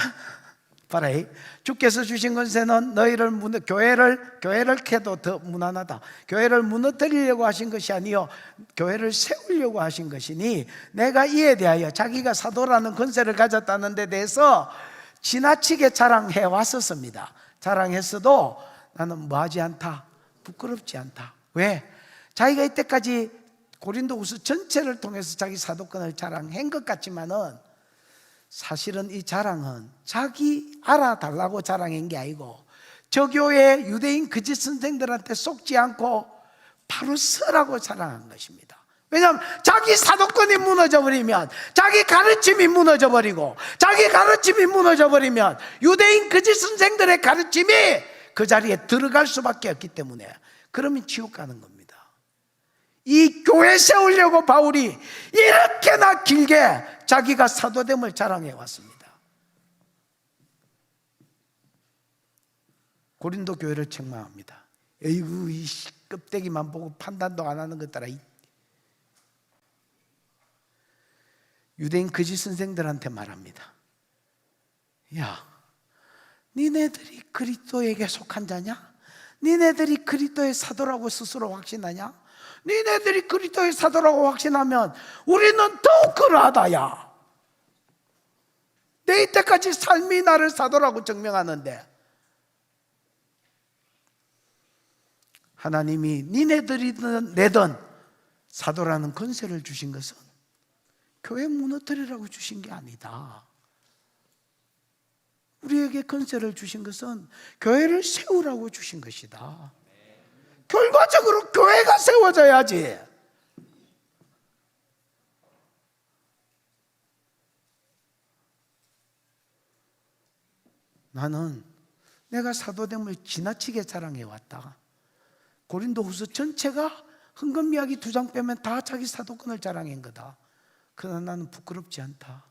봐라, 주께서 주신 권세는 너희를 교회를 캐도 더 무난하다. 교회를 무너뜨리려고 하신 것이 아니요 교회를 세우려고 하신 것이니, 내가 이에 대하여, 자기가 사도라는 권세를 가졌다는 데 대해서 지나치게 자랑해 왔었습니다. 자랑했어도 나는 뭐하지 않다, 부끄럽지 않다. 왜? 자기가 이때까지 고린도후서 전체를 통해서 자기 사도권을 자랑한 것 같지만은, 사실은 이 자랑은 자기 알아달라고 자랑한 게 아니고, 저 교회 유대인 거짓 선생들한테 속지 않고 바로 서라고 자랑한 것입니다. 왜냐하면 자기 사도권이 무너져 버리면, 자기 가르침이 무너져 버리고, 자기 가르침이 무너져 버리면 유대인 거짓 선생들의 가르침이 그 자리에 들어갈 수밖에 없기 때문에, 그러면 지옥 가는 겁니다. 이 교회 세우려고 바울이 이렇게나 길게 자기가 사도됨을 자랑해 왔습니다. 고린도 교회를 책망합니다. 에이구, 이 껍데기만 보고 판단도 안 하는 것들아. 유대인 거짓 선생들한테 말합니다. 야, 니네들이 그리스도에게 속한 자냐? 니네들이 그리스도의 사도라고 스스로 확신하냐? 니네들이 그리스도의 사도라고 확신하면 우리는 더욱 그러하다. 야, 내 이때까지 삶이 나를 사도라고 증명하는데, 하나님이 니네들이든 내든 사도라는 권세를 주신 것은 교회 무너뜨리라고 주신 게 아니다. 우리에게 권세를 주신 것은 교회를 세우라고 주신 것이다. 결과적으로 교회가 세워져야지. 나는 내가 사도됨을 지나치게 자랑해 왔다. 고린도후서 전체가 헌금 이야기 2장 빼면 다 자기 사도권을 자랑한 거다. 그러나 나는 부끄럽지 않다.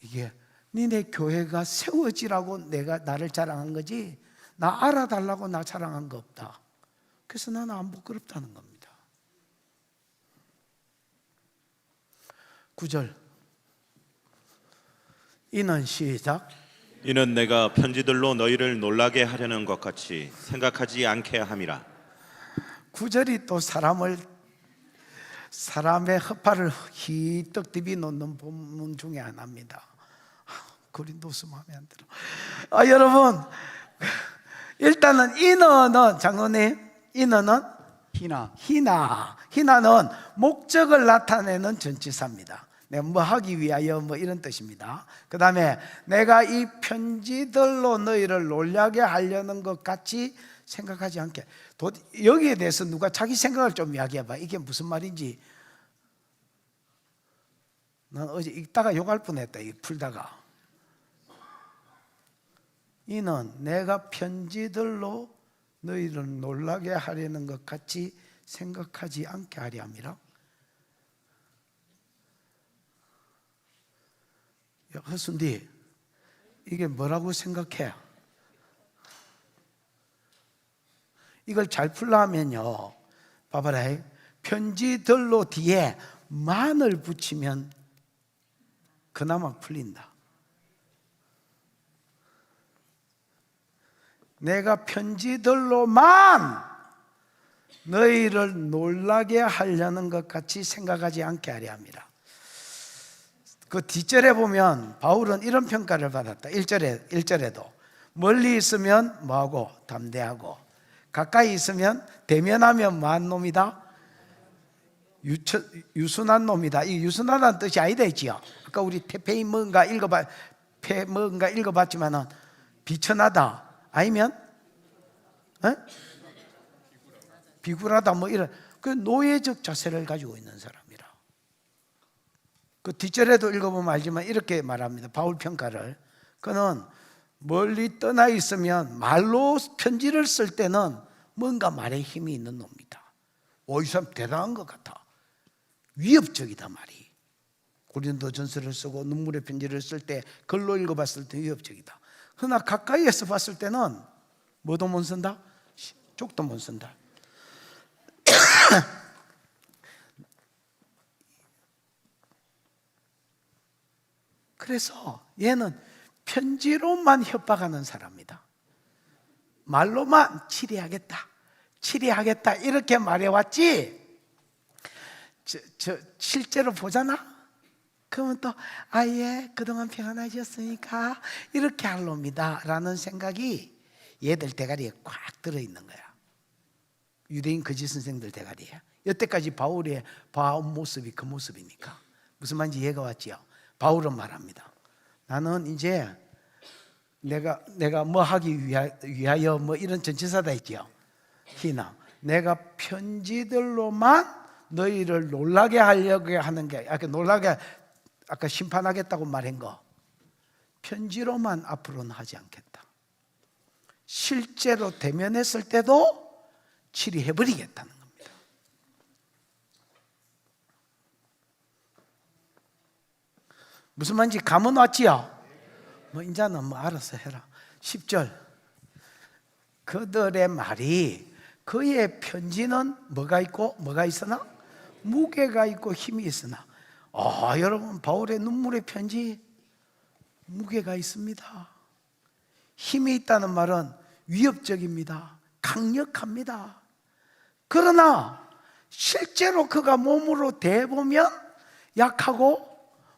이게 니네 교회가 세워지라고 내가 나를 자랑한 거지, 나 알아달라고 나 자랑한 거 없다. 그래서 나는 안 부끄럽다는 겁니다. 9절 이는 시작. 이는 내가 편지들로 너희를 놀라게 하려는 것 같이 생각하지 않게 함이라. 9절이 또 사람의 허파를 희떡 디비 놓는 본문 중에 하나입니다. 고린도서 마음에 안 들어. 여러분, 일단은 인어는, 장로님, 인어는 희나는 목적을 나타내는 전치사입니다. 내가 뭐 하기 위하여 뭐 이런 뜻입니다. 그 다음에 내가 이 편지들로 너희를 놀라게 하려는 것 같이 생각하지 않게. 여기에 대해서 누가 자기 생각을 좀 이야기해봐. 이게 무슨 말인지. 난 어제 읽다가 욕할 뻔했다. 이 풀다가. 이는 내가 편지들로 너희를 놀라게 하려는 것 같이 생각하지 않게 하려 함이라. 야, 허순디, 이게 뭐라고 생각해? 이걸 잘 풀려면요, 봐봐라. 편지들로 뒤에 만을 붙이면 그나마 풀린다. 내가 편지들로만 너희를 놀라게 하려는 것 같이 생각하지 않게 하려 함이라. 그 뒷절에 보면 바울은 이런 평가를 받았다. 1절에도 멀리 있으면 뭐하고? 담대하고, 가까이 있으면 대면하면 뭐한 놈이다? 유순한 놈이다. 이 유순하다는 뜻이 아니다 했지요. 아까 우리 태페이 뭔가 읽어봤지만은 비천하다 아니면 비굴하다 뭐 이런 그 노예적 자세를 가지고 있는 사람이라. 그 뒷절에도 읽어보면 알지만 이렇게 말합니다. 바울 평가를. 그는 멀리 떠나 있으면 말로 편지를 쓸 때는 뭔가 말에 힘이 있는 놈이다. 이 사람 대단한 것 같아. 위협적이다 말이. 고린도전서를 쓰고 눈물의 편지를 쓸 때 글로 읽어봤을 때 위협적이다. 그러나 가까이에서 봤을 때는 뭐도 못 쓴다? 쪽도 못 쓴다. 그래서 얘는 편지로만 협박하는 사람이다. 말로만 치리하겠다 이렇게 말해왔지. 실제로 보잖아? 그러면 또 예, 그동안 평안하셨으니까 이렇게 할 놈이다 라는 생각이 얘들 대가리에 꽉 들어있는 거야. 유대인 거짓 선생들 대가리에. 여태까지 바울의 봐온 모습이 그 모습이니까. 무슨 말인지 이해가 왔지요? 바울은 말합니다. 나는 이제 내가 뭐 하기 위하여 뭐 이런 전치사다 했지요. 희나 내가 편지들로만 너희를 놀라게 하려고 하는 게 아까 심판하겠다고 말한 거 편지로만 앞으로는 하지 않겠다. 실제로 대면했을 때도 치리해버리겠다는 겁니다. 무슨 말인지 감은 왔지요? 뭐 이제는 뭐 알아서 해라. 10절 그들의 말이 그의 편지는 뭐가 있고 뭐가 있으나 무게가 있고 힘이 있으나 여러분 바울의 눈물의 편지 무게가 있습니다. 힘이 있다는 말은 위협적입니다. 강력합니다. 그러나 실제로 그가 몸으로 대보면 약하고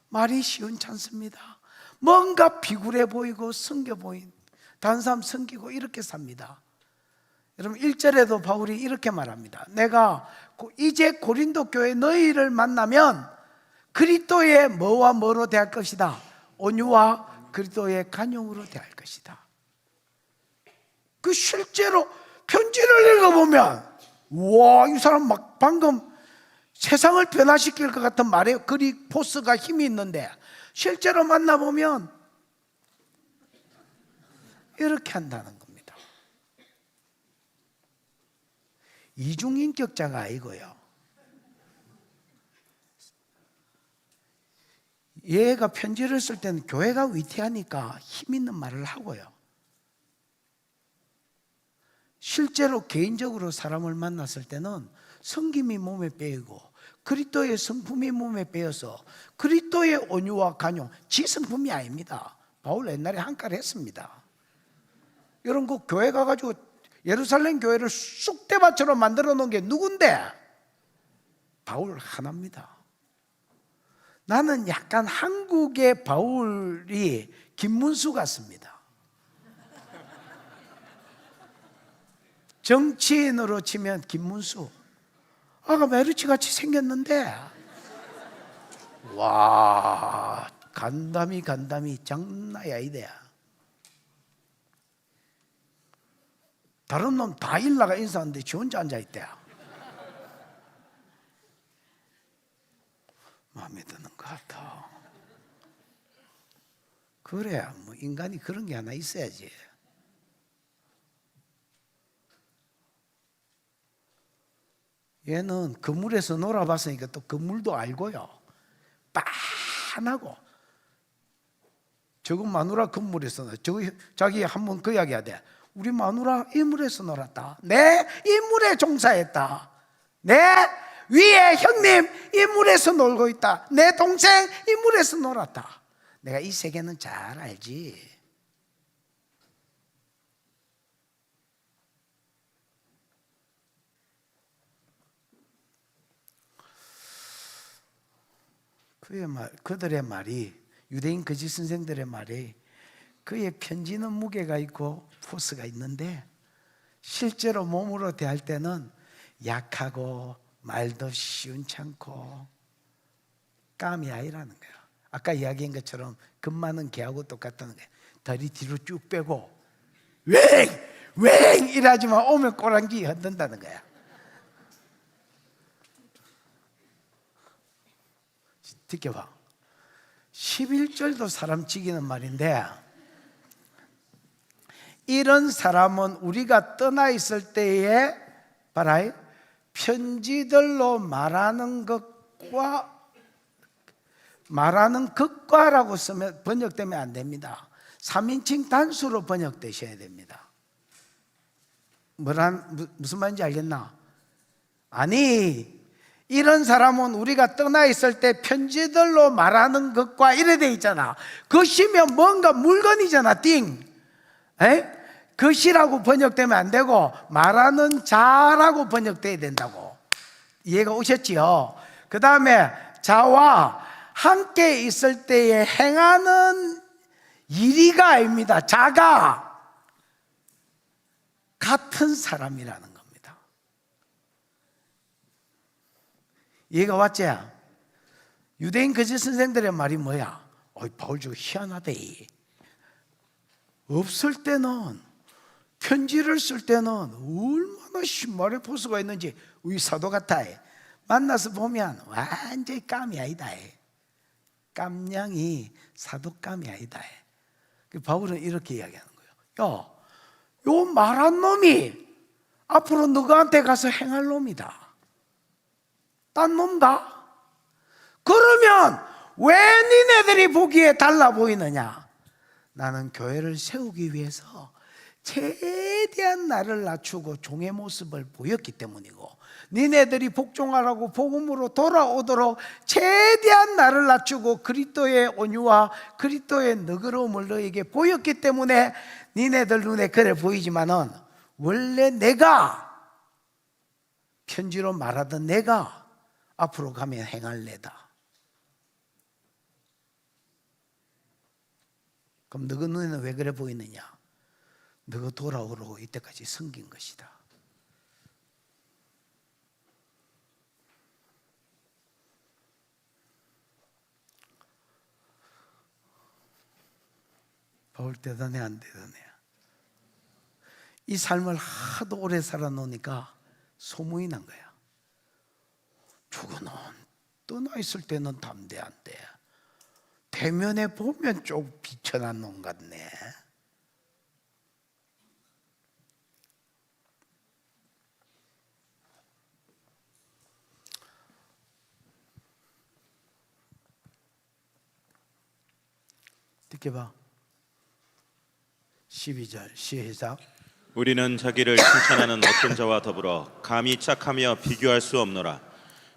말이 시원치 않습니다. 뭔가 비굴해 보이고 성겨 보인 다른 사람 섬기고 이렇게 삽니다. 여러분 1절에도 바울이 이렇게 말합니다. 내가 이제 고린도 교회 너희를 만나면 그리스도의 뭐와 뭐로 대할 것이다. 온유와 그리스도의 간용으로 대할 것이다. 그 실제로 편지를 읽어보면 와, 이 사람 막 방금 세상을 변화시킬 것 같은 말에 그리 포스가 힘이 있는데 실제로 만나보면 이렇게 한다는 겁니다. 이중인격자가 아니고요. 얘가 편지를 쓸 때는 교회가 위태하니까 힘 있는 말을 하고요. 실제로 개인적으로 사람을 만났을 때는 성김이 몸에 빼이고 그리스도의 성품이 몸에 빼여서 그리스도의 온유와 간용, 지 성품이 아닙니다. 바울 옛날에 한 칼 했습니다. 이런 거 교회 가가지고 예루살렘 교회를 쑥대밭처럼 만들어 놓은 게 누군데? 바울 하나입니다. 나는 약간 한국의 바울이 김문수 같습니다. 정치인으로 치면 김문수. 아가 메르치 같이 생겼는데 와, 간담이 장난이 아니야. 다른 놈 다 일나가 인사하는데 지 혼자 앉아있대. 마음에 드는 것 같아. 그래야 뭐 인간이 그런 게 하나 있어야지. 얘는 그물에서 놀아봤으니까 또 그물도 알고요. 빤하고. 저거 마누라 그물에서 자기 한번 그 이야기해야 돼. 우리 마누라 이 물에서 놀았다. 내 이 물에 종사했다. 내 위에 형님 이 물에서 놀고 있다. 내 동생 이 물에서 놀았다. 내가 이 세계는 잘 알지. 그들의 말이, 유대인 거짓 선생들의 말이, 그의 편지는 무게가 있고 포스가 있는데 실제로 몸으로 대할 때는 약하고 말도 시원찮고 깜이 아니라는 거야. 아까 이야기한 것처럼 금 많은 개하고 똑같다는 거야. 다리 뒤로 쭉 빼고 웽 이러지만 오면 꼬랑지 흔든다는 거야. 지켜봐. 11절도 사람 죽이는 말인데, 이런 사람은 우리가 떠나 있을 때에 봐라, 편지들로 말하는 것과라고 쓰면 번역되면 안 됩니다. 3인칭 단수로 번역되셔야 됩니다. 무슨 말인지 알겠나? 아니, 이런 사람은 우리가 떠나 있을 때 편지들로 말하는 것과 이래 돼 있잖아. 것이면 뭔가 물건이잖아. 띵. 것이라고 번역되면 안 되고 말하는 자라고 번역돼야 된다고. 이해가 오셨지요? 그 다음에 자와 함께 있을 때에 행하는 일이가 아닙니다. 자가 같은 사람이라는 겁니다. 이해가 왔지? 유대인 거짓 선생들의 말이 뭐야? 바울 저 희한하대. 없을 때는, 편지를 쓸 때는 얼마나 신발의 포스가 있는지 우리 사도 같아. 만나서 보면 완전히 깜이 아니다. 깜냥이 사도감이 아니다. 바울은 이렇게 이야기하는 거예요. 야, 요 말한 놈이 앞으로 너한테 가서 행할 놈이다. 딴 놈다? 그러면 왜 니네들이 보기에 달라 보이느냐? 나는 교회를 세우기 위해서 최대한 나를 낮추고 종의 모습을 보였기 때문이고, 니네들이 복종하라고 복음으로 돌아오도록 최대한 나를 낮추고 그리스도의 온유와 그리스도의 너그러움을 너에게 보였기 때문에 니네들 눈에 그래 보이지만은 원래 내가 편지로 말하던 내가 앞으로 가면 행할래다. 그럼 너희 눈에는 왜 그래 보이느냐? 너가 돌아오라고 이때까지 섬긴 것이다. 바울 대단해 안 대단해? 이 삶을 하도 오래 살아놓으니까 소문이 난 거야. 저거는 떠나 있을 때는 담대한데 대면에 보면 좀 비천한 놈 같네. 듣게 봐. 12절 시작. 우리는 자기를 칭찬하는 어떤 자와 더불어 감히 착하며 비교할 수 없노라.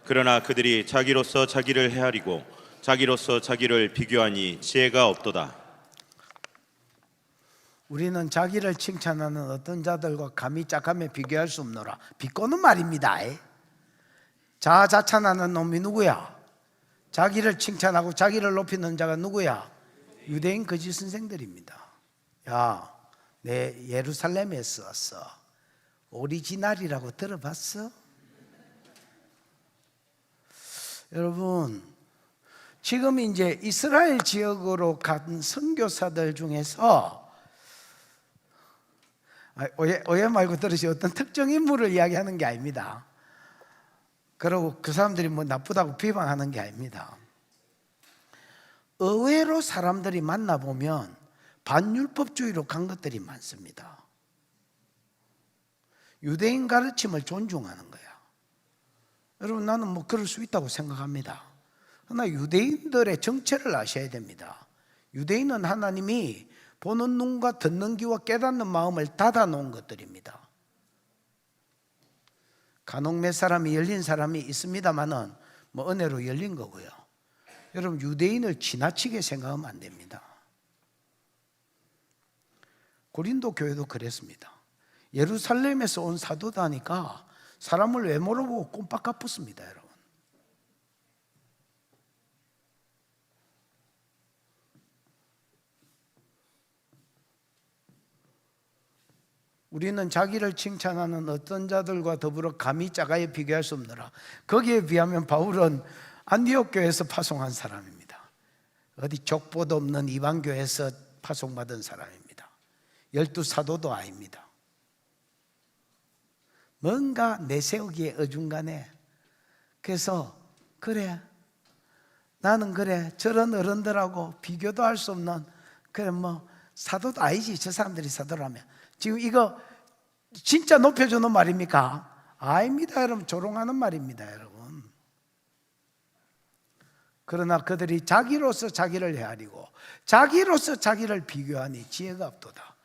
그러나 그들이 자기로서 자기를 헤아리고 자기로서 자기를 비교하니 지혜가 없도다. 우리는 자기를 칭찬하는 어떤 자들과 감히 착하며 비교할 수 없노라. 비꼬는 말입니다. 자자찬하는 놈이 누구야? 자기를 칭찬하고 자기를 높이는 자가 누구야? 유대인 거짓 선생들입니다. 야, 내 예루살렘에 썼어. 오리지널이라고 들어봤어? 여러분, 지금 이제 이스라엘 지역으로 간 선교사들 중에서 오해 말고 들으시 어떤 특정 인물을 이야기하는 게 아닙니다. 그리고 그 사람들이 뭐 나쁘다고 비방하는 게 아닙니다. 의외로 사람들이 만나보면 반율법주의로 간 것들이 많습니다. 유대인 가르침을 존중하는 거야. 여러분, 나는 뭐 그럴 수 있다고 생각합니다. 그러나 유대인들의 정체를 아셔야 됩니다. 유대인은 하나님이 보는 눈과 듣는 귀와 깨닫는 마음을 닫아 놓은 것들입니다. 간혹 몇 사람이 열린 사람이 있습니다만은 뭐 은혜로 열린 거고요. 여러분, 유대인을 지나치게 생각하면 안 됩니다. 고린도 교회도 그랬습니다. 예루살렘에서 온 사도다니까 사람을 외모로 보고 꼼빡 갚았습니다, 여러분. 우리는 자기를 칭찬하는 어떤 자들과 더불어 감히 작아에 비교할 수 없느라. 거기에 비하면 바울은 안디옥 교회에서 파송한 사람입니다. 어디 족보도 없는 이방 교회에서 파송받은 사람입니다. 12사도도 아닙니다. 뭔가 내세우기에 어중간해. 그래서 그래, 나는 그래, 저런 어른들하고 비교도 할 수 없는, 그래 뭐 사도도 아니지, 저 사람들이 사도라면. 지금 이거 진짜 높여주는 말입니까? 아닙니다, 여러분. 조롱하는 말입니다, 여러분. 그러나 그들이 자기로서 자기를 헤아리고 자기로서 자기를 비교하니 지혜가 없도다.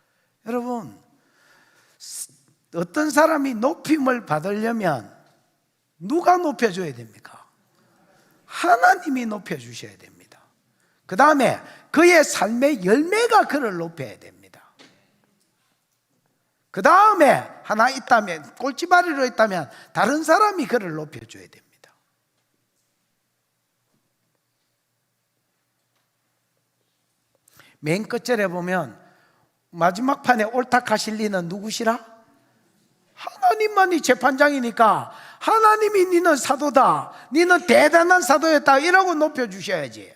여러분, 어떤 사람이 높임을 받으려면 누가 높여줘야 됩니까? 하나님이 높여주셔야 됩니다. 그 다음에 그의 삶의 열매가 그를 높여야 됩니다. 그 다음에 하나 있다면, 꼴찌바리로 있다면 다른 사람이 그를 높여줘야 됩니다. 맨 끝절에 보면 마지막 판에 옳다하실 리는 누구시라? 하나님만이 재판장이니까 하나님이 니는 사도다, 니는 대단한 사도였다 이라고 높여주셔야지.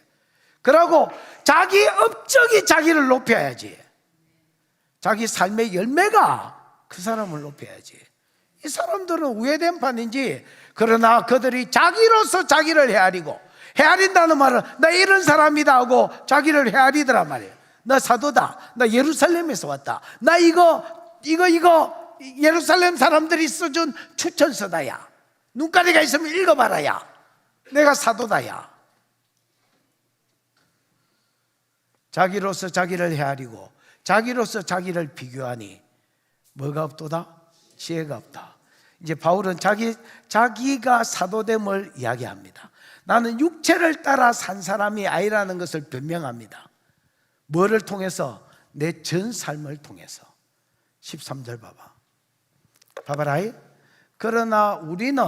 그러고 자기 업적이 자기를 높여야지. 자기 삶의 열매가 그 사람을 높여야지. 이 사람들은 우회된 판인지. 그러나 그들이 자기로서 자기를 헤아리고, 헤아린다는 말은 나 이런 사람이다 하고 자기를 헤아리더란 말이에요. 나 사도다, 나 예루살렘에서 왔다, 나 이거 예루살렘 사람들이 써준 추천서다야, 눈가리가 있으면 읽어봐라야, 내가 사도다야. 자기로서 자기를 헤아리고 자기로서 자기를 비교하니 뭐가 없도다? 지혜가 없다. 이제 바울은 자기가 사도됨을 이야기합니다. 나는 육체를 따라 산 사람이 아니라는 것을 변명합니다. 뭐를 통해서? 내 전 삶을 통해서. 13절 봐봐라. 그러나 우리는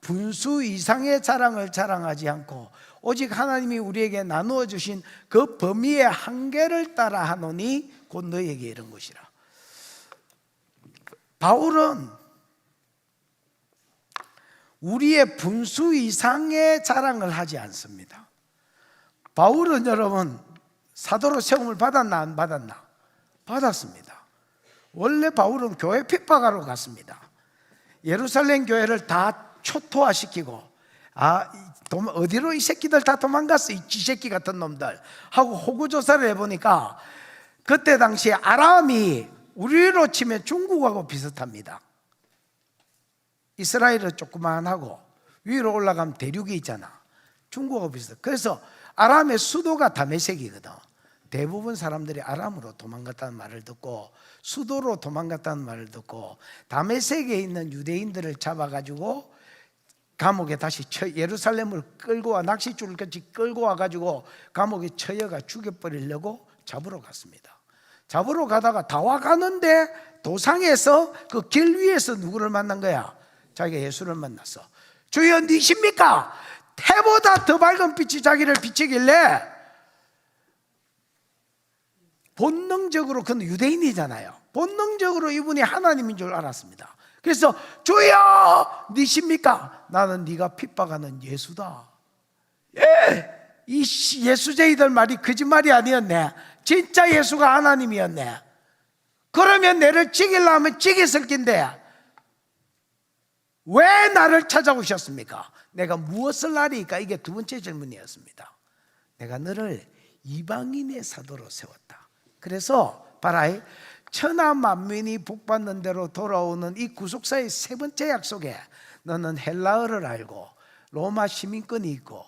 분수 이상의 자랑을 자랑하지 않고 오직 하나님이 우리에게 나누어 주신 그 범위의 한계를 따라 하노니 곧 너에게 이런 것이라. 바울은 우리의 분수 이상의 자랑을 하지 않습니다. 바울은 여러분 사도로 세움을 받았나 안 받았나? 받았습니다. 원래 바울은 교회 핍박하러 갔습니다. 예루살렘 교회를 다 초토화시키고, 어디로 이 새끼들 다 도망갔어, 이 쥐새끼 같은 놈들 하고 호구조사를 해보니까 그때 당시에 아람이 우리로 치면 중국하고 비슷합니다. 이스라엘은 조그만하고 위로 올라가면 대륙이 있잖아. 중국하고 비슷해. 그래서 아람의 수도가 다메섹이거든. 대부분 사람들이 아람으로 도망갔다는 말을 듣고 수도로 도망갔다는 말을 듣고 다메섹에 있는 유대인들을 잡아가지고 감옥에 다시 예루살렘을 끌고 와, 낚싯줄을 같이 끌고 와가지고 감옥에 처여가 죽여버리려고 잡으러 갔습니다. 잡으러 가다가 다 와가는데 도상에서 그 길 위에서 누구를 만난 거야? 자기가 예수를 만났어. 주여 니십니까? 해보다 더 밝은 빛이 자기를 비치길래 본능적으로, 그는 유대인이잖아요. 본능적으로 이분이 하나님인 줄 알았습니다. 그래서 주여 니십니까? 나는 네가 핍박하는 예수다. 예, 이 예수쟁이들 말이 거짓말이 아니었네. 진짜 예수가 하나님이었네. 그러면 내를 죽이려면 죽였을 낀데 왜 나를 찾아오셨습니까? 내가 무엇을 하리까? 이게 두 번째 질문이었습니다. 내가 너를 이방인의 사도로 세웠다. 그래서 봐라, 천하 만민이 복받는 대로 돌아오는 이 구속사의 세 번째 약속에 너는 헬라어를 알고 로마 시민권이 있고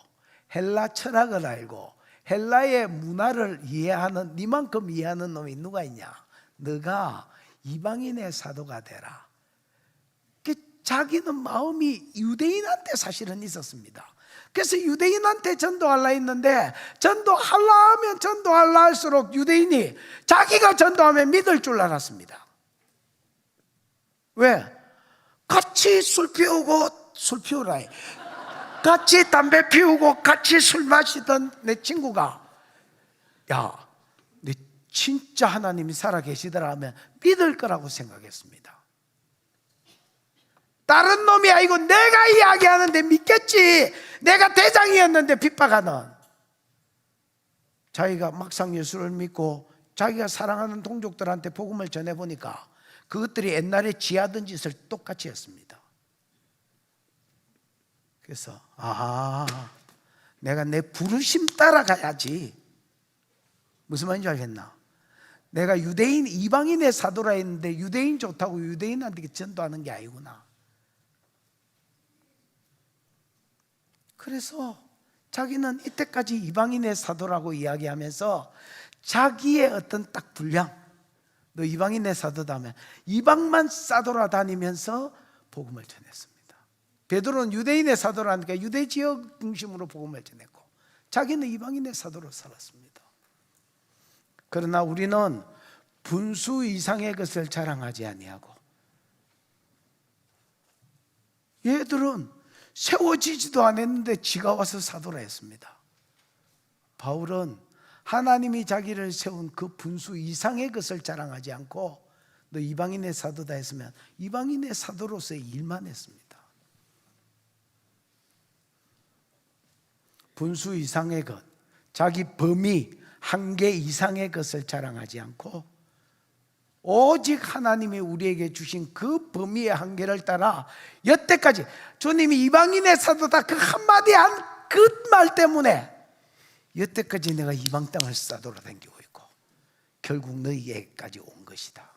헬라 철학을 알고 헬라의 문화를 이해하는, 니만큼 이해하는 놈이 누가 있냐? 너가 이방인의 사도가 되라. 자기는 마음이 유대인한테 사실은 있었습니다. 그래서 유대인한테 전도하려 했는데, 전도하려 하면 전도하려 할수록 유대인이 자기가 전도하면 믿을 줄 알았습니다. 왜? 같이 술 피우고, 술 피우라, 같이 담배 피우고 같이 술 마시던 내 친구가, 야, 내 진짜 하나님이 살아계시더라 하면 믿을 거라고 생각했습니다. 다른 놈이 아니고 내가 이야기하는데 믿겠지. 내가 대장이었는데 핍박하는. 자기가 막상 예수를 믿고 자기가 사랑하는 동족들한테 복음을 전해보니까 그것들이 옛날에 지하던 짓을 똑같이 했습니다. 그래서 내가 내 부르심 따라가야지. 무슨 말인지 알겠나? 내가 유대인 이방인의 사도라 했는데 유대인 좋다고 유대인한테 전도하는 게 아니구나. 그래서 자기는 이때까지 이방인의 사도라고 이야기하면서 자기의 어떤 딱 분량, 너 이방인의 사도다 하면 이방만 사도라 다니면서 복음을 전했습니다. 베드로는 유대인의 사도라니까 유대 지역 중심으로 복음을 전했고 자기는 이방인의 사도로 살았습니다. 그러나 우리는 분수 이상의 것을 자랑하지 아니하고, 얘들은 세워지지도 않았는데 지가 와서 사도라 했습니다. 바울은 하나님이 자기를 세운 그 분수 이상의 것을 자랑하지 않고 너 이방인의 사도다 했으면 이방인의 사도로서의 일만 했습니다. 분수 이상의 것, 자기 범위 한계 이상의 것을 자랑하지 않고 오직 하나님이 우리에게 주신 그 범위의 한계를 따라 여태까지 주님이 이방인의 사도다 그 한마디 한 그 말 때문에 여태까지 내가 이방 땅을 사도로 다니고 있고 결국 너희에게까지 온 것이다.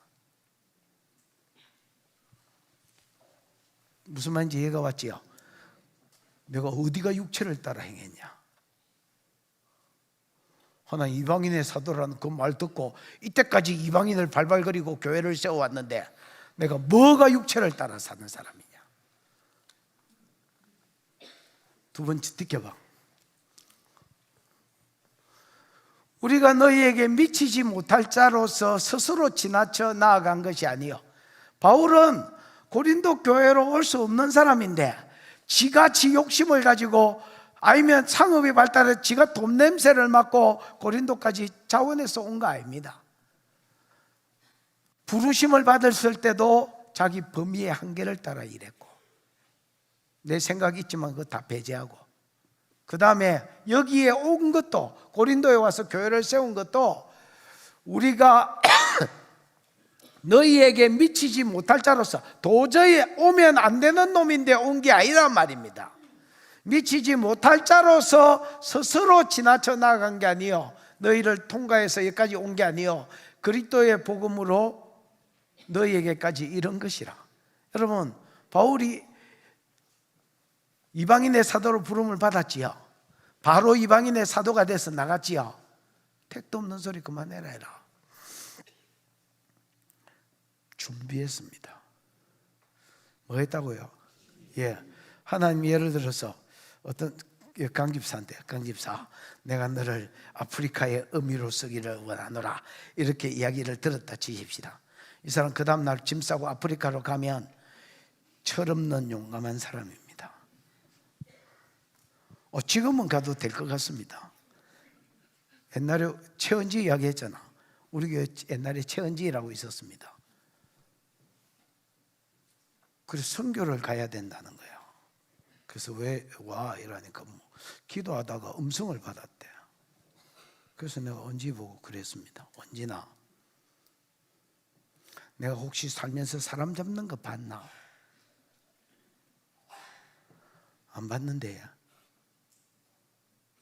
무슨 말인지 이해가 왔지요? 내가 어디가 육체를 따라 행했냐? 하나 이방인의 사도라는 그 말 듣고 이때까지 이방인을 발발거리고 교회를 세워왔는데 내가 뭐가 육체를 따라 사는 사람이냐? 두 번째 지켜봐. 우리가 너희에게 미치지 못할 자로서 스스로 지나쳐 나아간 것이 아니요, 바울은 고린도 교회로 올 수 없는 사람인데 지가 지 욕심을 가지고 아니면 상업이 발달해 지가 돈 냄새를 맡고 고린도까지 자원해서 온 거 아닙니다. 부르심을 받았을 때도 자기 범위의 한계를 따라 일했고, 내 생각이 있지만 그거 다 배제하고, 그 다음에 여기에 온 것도, 고린도에 와서 교회를 세운 것도 우리가 너희에게 미치지 못할 자로서 도저히 오면 안 되는 놈인데 온 게 아니란 말입니다. 미치지 못할 자로서 스스로 지나쳐 나간 게 아니요, 너희를 통과해서 여기까지 온 게 아니요, 그리스도의 복음으로 너희에게까지 이런 것이라. 여러분, 바울이 이방인의 사도로 부름을 받았지요. 바로 이방인의 사도가 돼서 나갔지요. 택도 없는 소리 그만해라 해라. 준비했습니다. 뭐 했다고요? 하나님 예를 들어서 어떤 강집사인데, 강집사, 내가 너를 아프리카의 어미로 쓰기를 원하노라, 이렇게 이야기를 들었다 치십시다. 이 사람 그 다음날 짐 싸고 아프리카로 가면 철없는 용감한 사람입니다. 지금은 가도 될 것 같습니다. 옛날에 최은지 이야기했잖아. 우리 교회 옛날에 최은지라고 있었습니다. 그래서 선교를 가야 된다는 거예요. 그래서 왜 와 이러니까 뭐 기도하다가 음성을 받았대. 그래서 내가 언지 보고 그랬습니다. 언지나 내가 혹시 살면서 사람 잡는 거 봤나? 안 봤는데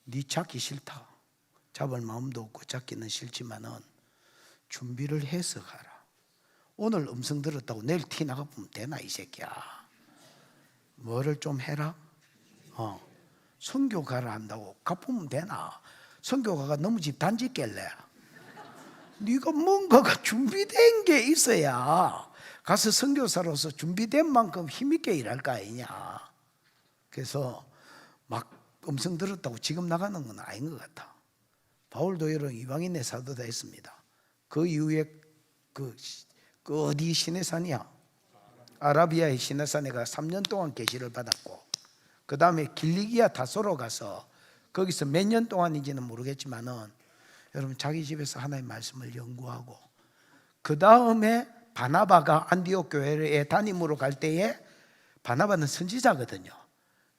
네 잡기 싫다. 잡을 마음도 없고 잡기는 싫지만은 준비를 해서 가라. 오늘 음성 들었다고 내일 티 나가보면 되나 이 새끼야. 뭐를 좀 해라. 선교 가라 한다고 가보면 되나. 선교 가가 너무 집 단지 깰래. 네가 뭔가가 준비된 게 있어야 가서 선교사로서 준비된 만큼 힘있게 일할 거 아니냐. 그래서 막 음성 들었다고 지금 나가는 건 아닌 것 같아. 바울도 이런 이방인의 사도다 했습니다. 그 이후에 그 어디 시내산이야? 아라비아의 시내산에 가 3년 동안 계시를 받았고, 그 다음에 길리기아 다소로 가서 거기서 몇 년 동안인지는 모르겠지만은 여러분 자기 집에서 하나님의 말씀을 연구하고, 그 다음에 바나바가 안디옥 교회에 담임으로 갈 때에 바나바는 선지자거든요.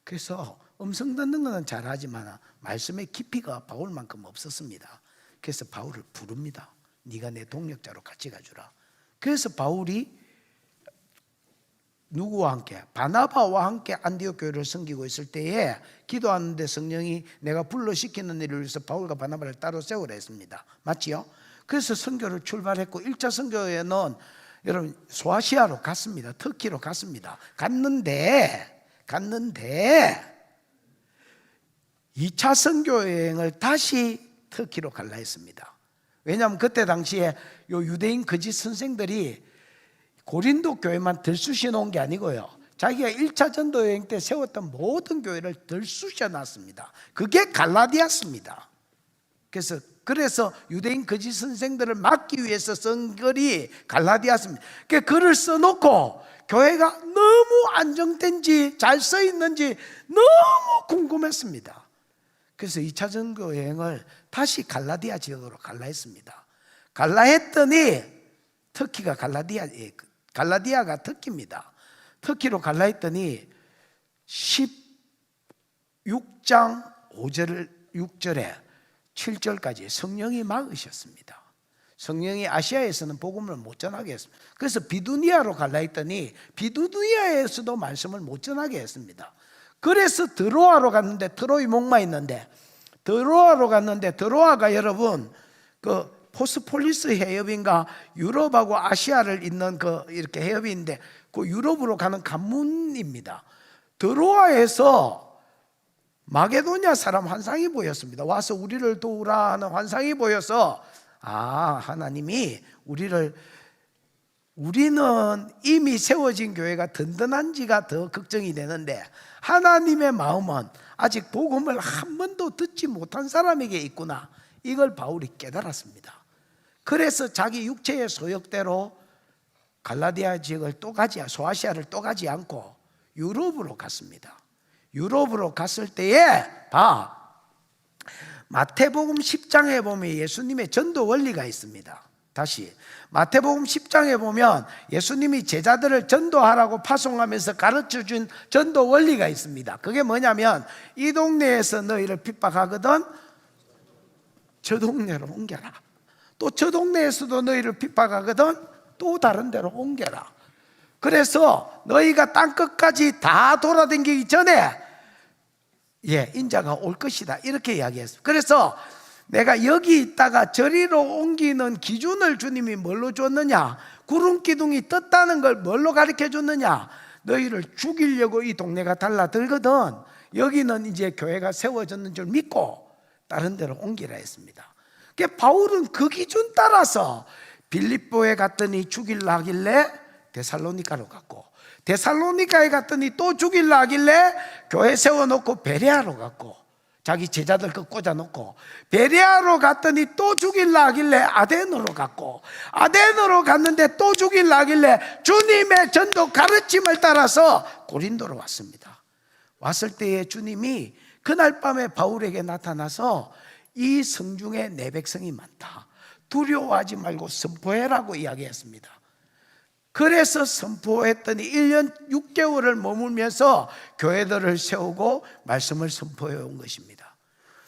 그래서 음성 듣는 거는 잘하지만 말씀의 깊이가 바울만큼 없었습니다. 그래서 바울을 부릅니다. 네가 내 동력자로 같이 가주라. 그래서 바울이 누구와 함께? 바나바와 함께 안디옥 교회를 섬기고 있을 때에 기도하는데 성령이 내가 불러시키는 일을 위해서 바울과 바나바를 따로 세우라 했습니다. 맞지요? 그래서 선교를 출발했고 1차 선교에는 여러분 소아시아로 갔습니다. 터키로 갔습니다. 갔는데 2차 선교 여행을 다시 터키로 갈라 했습니다. 왜냐하면 그때 당시에 요 유대인 거짓 선생들이 고린도 교회만 들쑤셔 놓은 게 아니고요, 자기가 1차 전도 여행 때 세웠던 모든 교회를 들쑤셔 놨습니다. 그게 갈라디아스입니다. 그래서 유대인 거짓 선생들을 막기 위해서 쓴 글이 갈라디아스입니다. 그 글을 써놓고 교회가 너무 안정된지 잘 써있는지 너무 궁금했습니다. 그래서 2차 전도 여행을 다시 갈라디아 지역으로 갈라 했습니다. 갈라 했더니 터키가 갈라디아가 터키입니다. 터키로 갈라 했더니 16장 6절에 7절까지 성령이 막으셨습니다. 성령이 아시아에서는 복음을 못 전하게 했습니다. 그래서 비두니아로 갈라 했더니 비두니아에서도 말씀을 못 전하게 했습니다. 그래서 드로아로 갔는데 트로이 목마 있는데 드로아가 여러분 그 포스폴리스 해협인가 유럽하고 아시아를 잇는 그 이렇게 해협인데 그 유럽으로 가는 관문입니다. 드로아에서 마게도냐 사람 환상이 보였습니다. 와서 우리를 도우라 하는 환상이 보여서 하나님이 우리는 이미 세워진 교회가 든든한지가 더 걱정이 되는데 하나님의 마음은 아직 복음을 한 번도 듣지 못한 사람에게 있구나. 이걸 바울이 깨달았습니다. 그래서 자기 육체의 소욕대로 갈라디아 지역을 또 소아시아를 또 가지 않고 유럽으로 갔습니다. 유럽으로 갔을 때에 마태복음 10장에 보면 예수님의 전도 원리가 있습니다. 다시 마태복음 10장에 보면 예수님이 제자들을 전도하라고 파송하면서 가르쳐준 전도 원리가 있습니다. 그게 뭐냐면 이 동네에서 너희를 핍박하거든 저 동네로 옮겨라. 또 저 동네에서도 너희를 핍박하거든 또 다른 데로 옮겨라. 그래서 너희가 땅끝까지 다 돌아다니기 전에 인자가 올 것이다 이렇게 이야기했습니다. 그래서 내가 여기 있다가 저리로 옮기는 기준을 주님이 뭘로 줬느냐? 구름 기둥이 떴다는 걸 뭘로 가르쳐 줬느냐? 너희를 죽이려고 이 동네가 달라들거든 여기는 이제 교회가 세워졌는 줄 믿고 다른 데로 옮기라 했습니다. 그러니까 바울은 그 기준 따라서 빌립보에 갔더니 죽일라 하길래 데살로니가로 갔고, 데살로니가에 갔더니 또 죽일라 하길래 교회 세워놓고 베레아로 갔고, 자기 제자들 그 꽂아놓고, 베레아로 갔더니 또 죽일라 하길래 아덴으로 갔고, 아덴으로 갔는데 또 죽일라 하길래 주님의 전도 가르침을 따라서 고린도로 왔습니다. 왔을 때에 주님이 그날 밤에 바울에게 나타나서 이 성중에 내 백성이 많다, 두려워하지 말고 선포해라고 이야기했습니다. 그래서 선포했더니 1년 6개월을 머물면서 교회들을 세우고 말씀을 선포해 온 것입니다.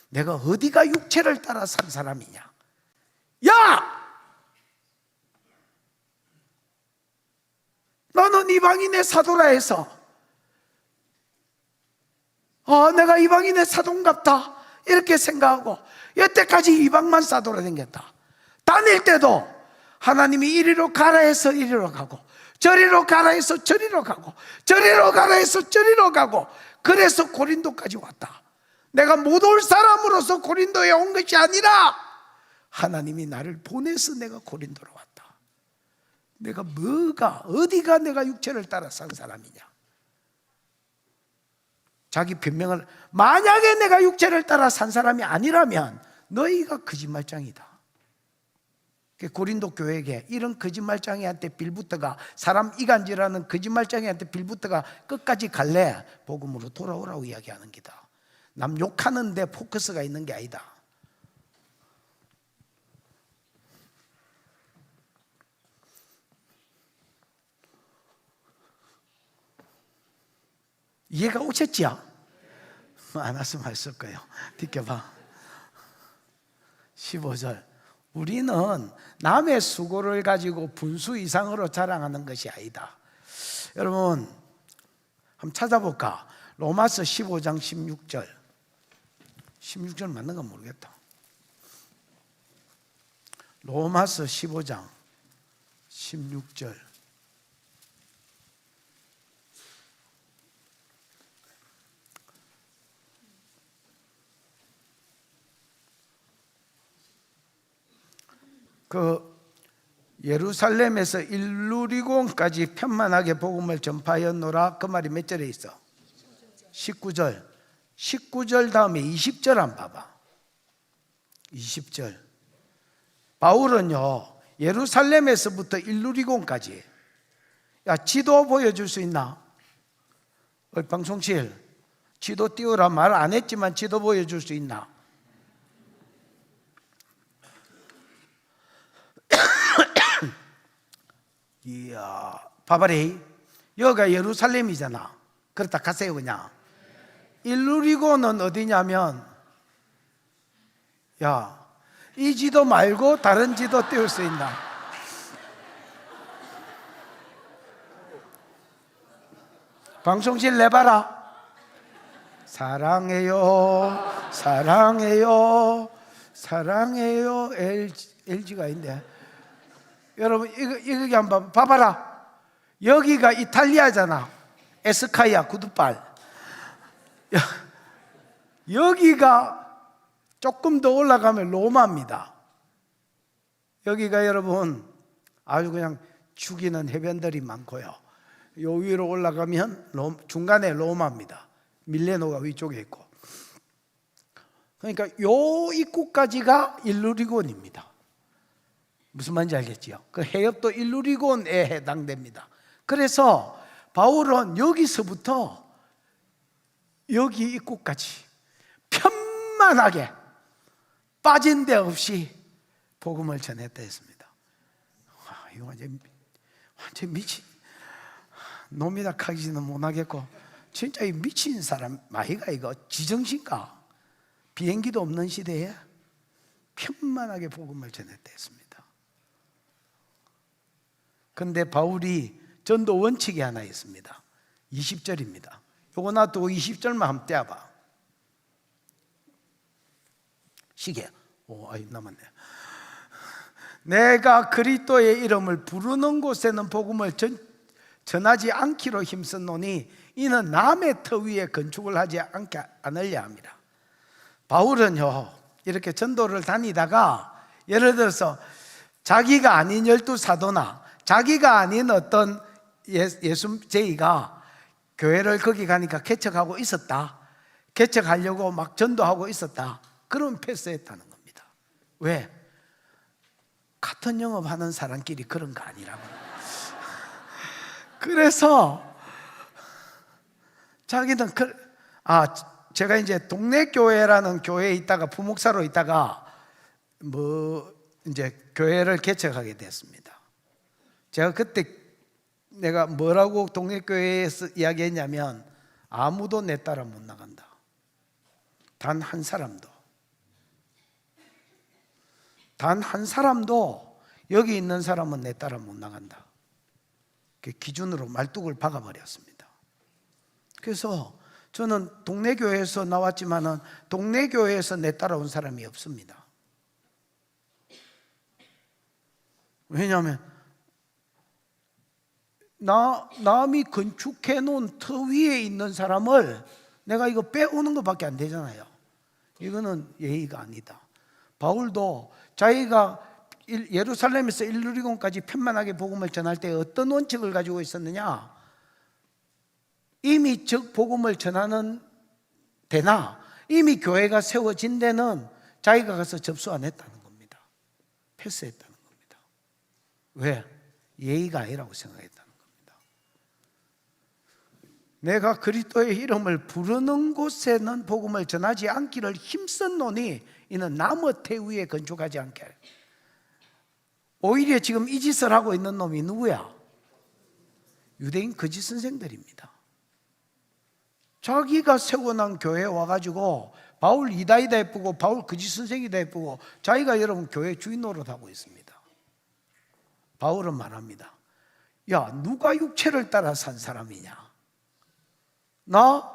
내가 어디가 육체를 따라 산 사람이냐? 야! 너는 이방인의 사도라 해서 내가 이방인의 사도인갑다 이렇게 생각하고 여태까지 이방만 사도로 댕겼다. 다닐 때도 하나님이 이리로 가라 해서 이리로 가고, 저리로 가라 해서 저리로 가고, 저리로 가라 해서 저리로 가고, 그래서 고린도까지 왔다. 내가 못 올 사람으로서 고린도에 온 것이 아니라 하나님이 나를 보내서 내가 고린도로 왔다. 내가 어디가 내가 육체를 따라 산 사람이냐? 자기 변명을, 만약에 내가 육체를 따라 산 사람이 아니라면 너희가 거짓말장이다. 고린도 교회에게 이런 거짓말장이한테 빌붙어가, 사람 이간질하는 거짓말장이한테 빌붙어가 끝까지 갈래? 복음으로 돌아오라고 이야기하는 기다. 남 욕하는 데 포커스가 있는 게 아니다. 이해가 오셨지요? 안 왔으면 했을 거예요. 비켜봐. 15절. 우리는 남의 수고를 가지고 분수 이상으로 자랑하는 것이 아니다. 여러분 한번 찾아볼까? 로마서 15장 16절. 16절 맞는 건 모르겠다. 로마서 15장 16절. 예루살렘에서 일루리곤까지 편만하게 복음을 전파하였노라. 그 말이 몇 절에 있어? 19절. 19절 다음에 20절 한번 봐봐. 20절. 바울은요 예루살렘에서부터 일루리곤까지, 야 지도 보여줄 수 있나? 방송실 지도 띄우라 말 안 했지만 지도 보여줄 수 있나? 이야, 봐봐리. 여기가 예루살렘이잖아. 그렇다 가세요 그냥. 일루리고는 어디냐면, 야, 이 지도 말고 다른 지도 띄울 수 있나? 방송실 내봐라. 사랑해요, 사랑해요, 사랑해요. LG가 있네. 여러분 이거 한번 봐봐라. 여기가 이탈리아잖아. 에스카이아 구두발. 여기가 조금 더 올라가면 로마입니다. 여기가 여러분 아주 그냥 죽이는 해변들이 많고요. 요 위로 올라가면 중간에 로마입니다. 밀레노가 위쪽에 있고. 그러니까 요 입구까지가 일루리곤입니다. 무슨 말인지 알겠지요? 그 해협도 일루리곤에 해당됩니다. 그래서 바울은 여기서부터 여기 입구까지 편만하게 빠진 데 없이 복음을 전했다 했습니다. 와, 이거 완전 미친 놈이라 하기는 못하겠고, 진짜 이 미친 사람 마이가 이거 지정신가? 비행기도 없는 시대에 편만하게 복음을 전했다 했습니다. 근데 바울이 전도 원칙이 하나 있습니다. 20절입니다. 요거 놔두고 20절만 한번 떼어봐. 시계. 아이 남았네. 내가 그리스도의 이름을 부르는 곳에는 복음을 전하지 않기로 힘쓰노니 이는 남의 터 위에 건축을 하지 않으려 함이라. 바울은요 이렇게 전도를 다니다가 예를 들어서 자기가 아닌 12사도나 자기가 아닌 어떤 예수제이가 교회를 거기 가니까 개척하고 있었다, 개척하려고 막 전도하고 있었다, 그런 패스했다는 겁니다. 왜? 같은 영업하는 사람끼리 그런 거 아니라고. 그래서 자기는 제가 이제 동네 교회라는 교회에 있다가 부목사로 있다가 이제 교회를 개척하게 됐습니다. 제가 그때 내가 뭐라고 동네교회에서 이야기했냐면 아무도 내 따라 못 나간다. 단 한 사람도. 단 한 사람도 여기 있는 사람은 내 따라 못 나간다. 그 기준으로 말뚝을 박아버렸습니다. 그래서 저는 동네 교회에서 나왔지만은 동네 교회에서 내 따라온 사람이 없습니다. 왜냐하면 남이 건축해 놓은 터 위에 있는 사람을 내가 이거 빼오는 것밖에 안 되잖아요. 이거는 예의가 아니다. 바울도 자기가 예루살렘에서 일루리곤까지 편만하게 복음을 전할 때 어떤 원칙을 가지고 있었느냐? 이미 즉 복음을 전하는 데나 이미 교회가 세워진 데는 자기가 가서 접수 안 했다는 겁니다. 패스했다는 겁니다. 왜? 예의가 아니라고 생각했다는 겁니다. 내가 그리스도의 이름을 부르는 곳에는 복음을 전하지 않기를 힘썼노니 이는 나무 태 위에 건축하지 않게. 오히려 지금 이 짓을 하고 있는 놈이 누구야? 유대인 거짓 선생들입니다. 자기가 세워난 교회에 와가지고 바울 이다이다 예쁘고 바울 거짓 선생이다 예쁘고 자기가 여러분 교회 주인 노릇하고 있습니다. 바울은 말합니다. 야, 누가 육체를 따라 산 사람이냐? 나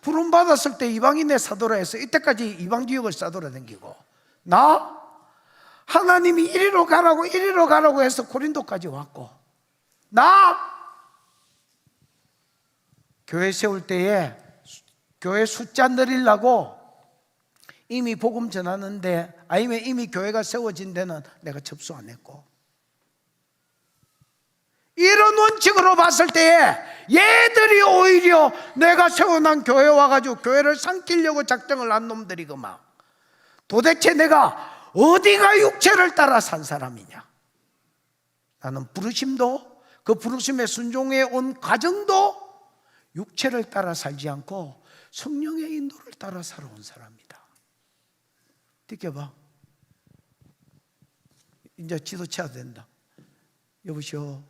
부름 받았을 때 이방인의 사도라 해서 이때까지 이방 지역을 싸돌아다니고, 나 하나님이 이리로 가라고 해서 고린도까지 왔고, 나 교회 세울 때에 교회 숫자 늘리려고 이미 복음 전하는데, 아니면 이미 교회가 세워진 데는 내가 접수 안 했고, 이런 원칙으로 봤을 때에 얘들이 오히려 내가 세워난 교회에 와가지고 교회를 삼키려고 작정을 한 놈들이구만. 도대체 내가 어디가 육체를 따라 산 사람이냐? 나는 부르심도, 그 부르심에 순종해 온 과정도 육체를 따라 살지 않고 성령의 인도를 따라 살아온 사람이다. 느껴봐. 이제 지도 쳐야 된다. 여보시오,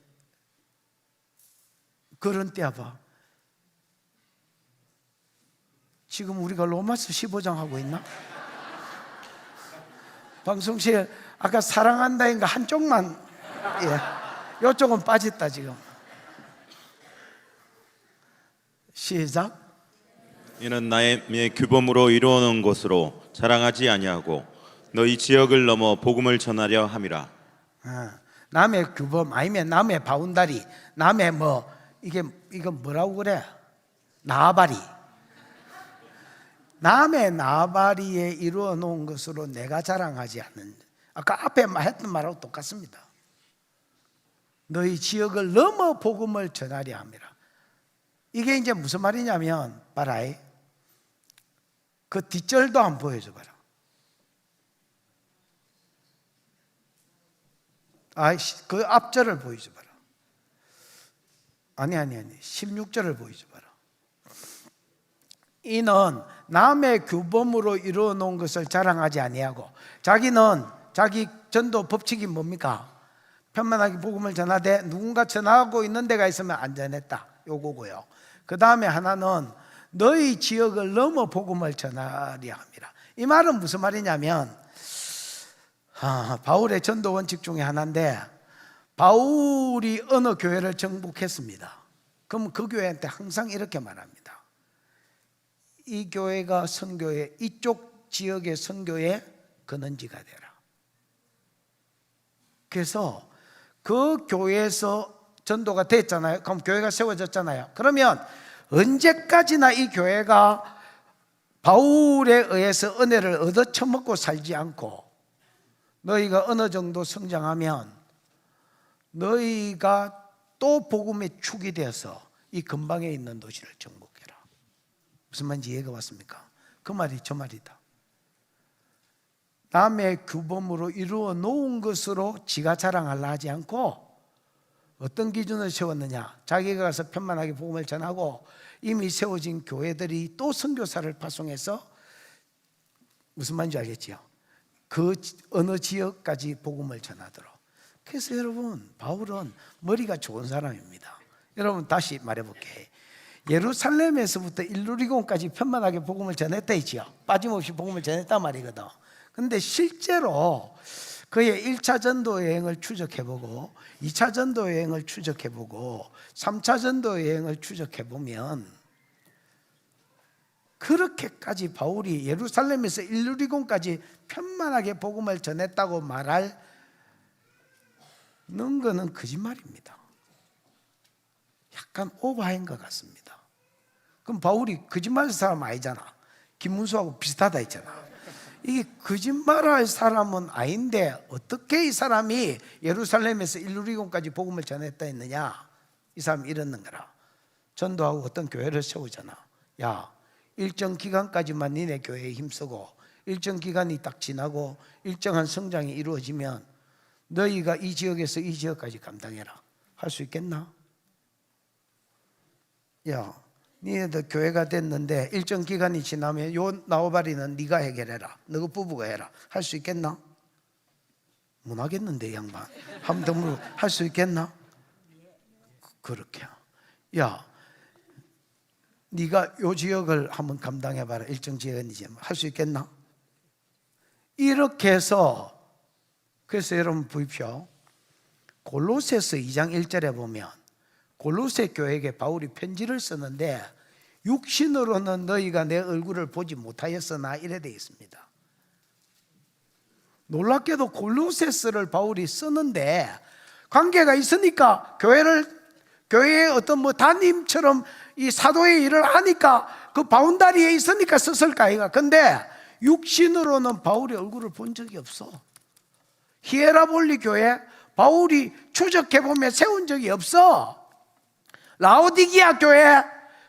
그런 때야 봐. 지금 우리가 로마서 15장 하고 있나? 방송실 아까 사랑한다인가 한쪽만, 예, 이쪽은 빠졌다 지금. 시작. 이는 나의 규범으로 이루어놓은 것으로 자랑하지 아니하고 너희 지역을 넘어 복음을 전하려 함이라. 남의 규범 아니면 남의 바운다리, 남의 뭐 이건 뭐라고 그래? 나발이. 남의 나발이에 이루어 놓은 것으로 내가 자랑하지 않는, 아까 앞에 했던 말하고 똑같습니다. 너희 지역을 넘어 복음을 전하려 함이라. 이게 이제 무슨 말이냐면, 봐라, 그 뒷절도 한번 보여줘 봐라. 그 앞절을 보여줘 봐라. 아니 16절을 보여줘 봐라. 이는 남의 규범으로 이루어 놓은 것을 자랑하지 아니하고, 자기는 자기 전도 법칙이 뭡니까? 편만하게 복음을 전하되 누군가 전하고 있는 데가 있으면 안 전했다, 요거고요. 그 다음에 하나는 너희 지역을 넘어 복음을 전하려 함이라. 이 말은 무슨 말이냐면, 바울의 전도 원칙 중에 하나인데, 바울이 어느 교회를 정복했습니다. 그럼 그 교회한테 항상 이렇게 말합니다. 이 교회가 선교의, 이쪽 지역의 선교의 근원지가 되라. 그래서 그 교회에서 전도가 됐잖아요. 그럼 교회가 세워졌잖아요. 그러면 언제까지나 이 교회가 바울에 의해서 은혜를 얻어 처먹고 살지 않고, 너희가 어느 정도 성장하면 너희가 또 복음의 축이 되어서 이 근방에 있는 도시를 정복해라. 무슨 말인지 이해가 왔습니까? 그 말이 저 말이다. 남의 규범으로 이루어 놓은 것으로 지가 자랑하려 하지 않고, 어떤 기준을 세웠느냐? 자기가 가서 편만하게 복음을 전하고 이미 세워진 교회들이 또 선교사를 파송해서, 무슨 말인지 알겠지요? 그 어느 지역까지 복음을 전하도록. 그래서 여러분, 바울은 머리가 좋은 사람입니다. 여러분, 다시 말해볼게요. 예루살렘에서부터 일루리곤까지 편만하게 복음을 전했다 했지요. 빠짐없이 복음을 전했단 말이거든. 근데 실제로 그의 1차 전도 여행을 추적해보고 2차 전도 여행을 추적해보고 3차 전도 여행을 추적해보면 그렇게까지 바울이 예루살렘에서 일루리곤까지 편만하게 복음을 전했다고 말할 는 거는 거짓말입니다. 약간 오버한 것 같습니다. 그럼 바울이 거짓말할 사람 아니잖아. 김문수하고 비슷하다 했잖아. 이게 거짓말할 사람은 아닌데 어떻게 이 사람이 예루살렘에서 일루리곤까지 복음을 전했다 했느냐? 이 사람이 이러는 거라. 전도하고 어떤 교회를 세우잖아. 야, 일정 기간까지만 니네 교회에 힘쓰고 일정 기간이 딱 지나고 일정한 성장이 이루어지면 너희가 이 지역에서 이 지역까지 감당해라. 할 수 있겠나? 야, 니네들 교회가 됐는데 일정 기간이 지나면 요 나오바리는 네가 해결해라. 너가 부부가 해라. 할 수 있겠나? 못 하겠는데 양반. 한번 더 물어. 할 수 있겠나? 그렇게. 야, 네가 요 지역을 한번 감당해봐라. 일정 지역이지. 할 수 있겠나? 이렇게 해서, 그래서 여러분 보십시오. 골로새서 2장 1절에 보면 골로새 교회에게 바울이 편지를 쓰는데 육신으로는 너희가 내 얼굴을 보지 못하였으나 이래 되어 있습니다. 놀랍게도 골로새서를 바울이 쓰는데 관계가 있으니까 교회의 어떤 뭐 담임처럼 이 사도의 일을 하니까 그 바운다리에 있으니까 썼을까 이가. 근데 육신으로는 바울의 얼굴을 본 적이 없어. 히에라볼리 교회 바울이 추적해보면 세운 적이 없어. 라오디기아 교회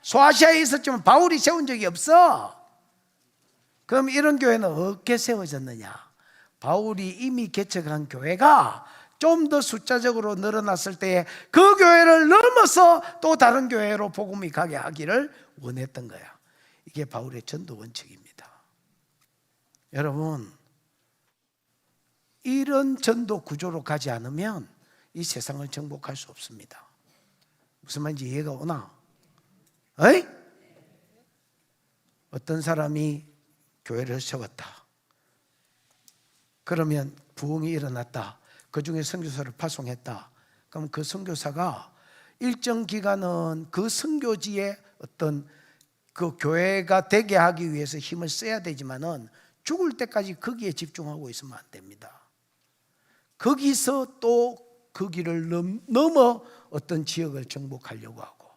소아시아에 있었지만 바울이 세운 적이 없어. 그럼 이런 교회는 어떻게 세워졌느냐? 바울이 이미 개척한 교회가 좀 더 숫자적으로 늘어났을 때에 그 교회를 넘어서 또 다른 교회로 복음이 가게 하기를 원했던 거야. 이게 바울의 전도 원칙입니다. 여러분, 이런 전도 구조로 가지 않으면 이 세상을 정복할 수 없습니다. 무슨 말인지 이해가 오나? 어이? 어떤 사람이 교회를 세웠다. 그러면 부흥이 일어났다. 그 중에 선교사를 파송했다. 그럼 그 선교사가 일정 기간은 그 선교지에 어떤 그 교회가 되게 하기 위해서 힘을 써야 되지만은 죽을 때까지 거기에 집중하고 있으면 안 됩니다. 거기서 또 그 길을 넘어 어떤 지역을 정복하려고 하고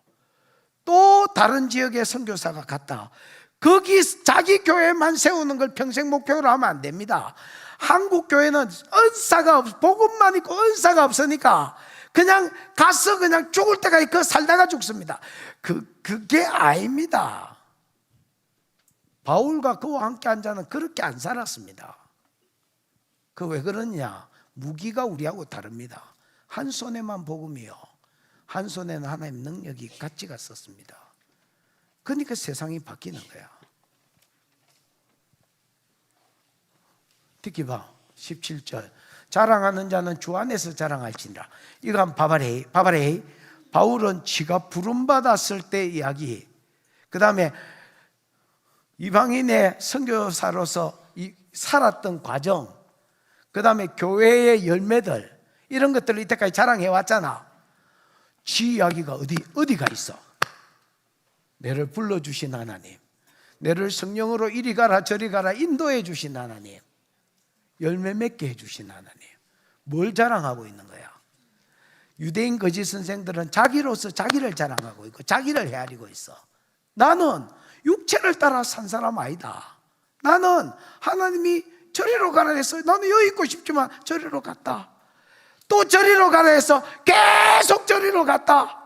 또 다른 지역의 선교사가 갔다. 거기 자기 교회만 세우는 걸 평생 목표로 하면 안 됩니다. 한국 교회는 은사가 복음만 있고 은사가 없으니까 그냥 가서 그냥 죽을 때까지 그 살다가 죽습니다. 그게 아닙니다. 바울과 그와 함께 한 자는 그렇게 안 살았습니다. 그 왜 그러냐? 무기가 우리하고 다릅니다. 한 손에만 복음이요, 한 손에는 하나님 능력이 같이 갔었습니다. 그러니까 세상이 바뀌는 거야. 듣기 봐. 17절. 자랑하는 자는 주 안에서 자랑할지니라. 이거 한번 봐봐래. 바울은 지가 부름받았을 때 이야기, 그 다음에 이방인의 선교사로서 살았던 과정, 그 다음에 교회의 열매들, 이런 것들을 이때까지 자랑해 왔잖아. 지 이야기가 어디가 있어? 내를 불러주신 하나님, 내를 성령으로 이리 가라 저리 가라 인도해 주신 하나님, 열매 맺게 해주신 하나님, 뭘 자랑하고 있는 거야? 유대인 거짓 선생들은 자기로서 자기를 자랑하고 있고 자기를 헤아리고 있어. 나는 육체를 따라 산 사람 아니다. 나는 하나님이 저리로 가라 했어요. 나는 여기 있고 싶지만 저리로 갔다. 또 저리로 가라 해서 계속 저리로 갔다.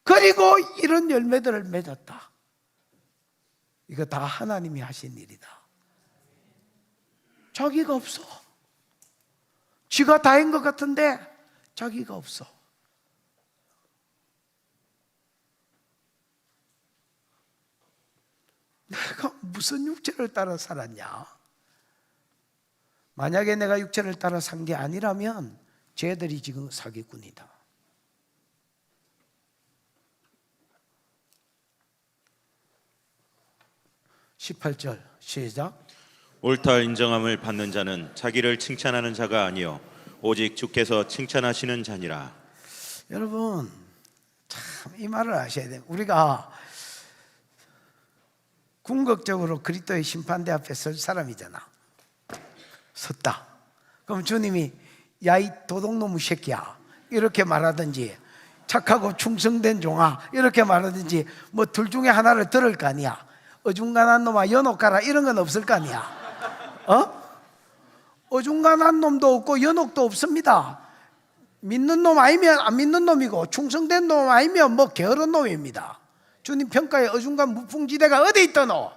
그리고 이런 열매들을 맺었다. 이거 다 하나님이 하신 일이다. 자기가 없어. 지가 다인 것 같은데 자기가 없어. 내가 무슨 육체를 따라 살았냐? 만약에 내가 육체를 따라 산 게 아니라면 쟤들이 지금 사기꾼이다. 18절 시작. 옳다 인정함을 받는 자는 자기를 칭찬하는 자가 아니요 오직 주께서 칭찬하시는 자니라. 여러분 참 이 말을 아셔야 돼요. 우리가 궁극적으로 그리스도의 심판대 앞에 설 사람이잖아. 섰다. 그럼 주님이 야 이 도둑놈의 새끼야 이렇게 말하든지, 착하고 충성된 종아 이렇게 말하든지, 뭐 둘 중에 하나를 들을 거 아니야. 어중간한 놈아 연옥 가라 이런 건 없을 거 아니야. 어중간한 놈도 없고 연옥도 없습니다. 믿는 놈 아니면 안 믿는 놈이고, 충성된 놈 아니면 뭐 게으른 놈입니다. 주님 평가에 어중간 무풍지대가 어디 있더노?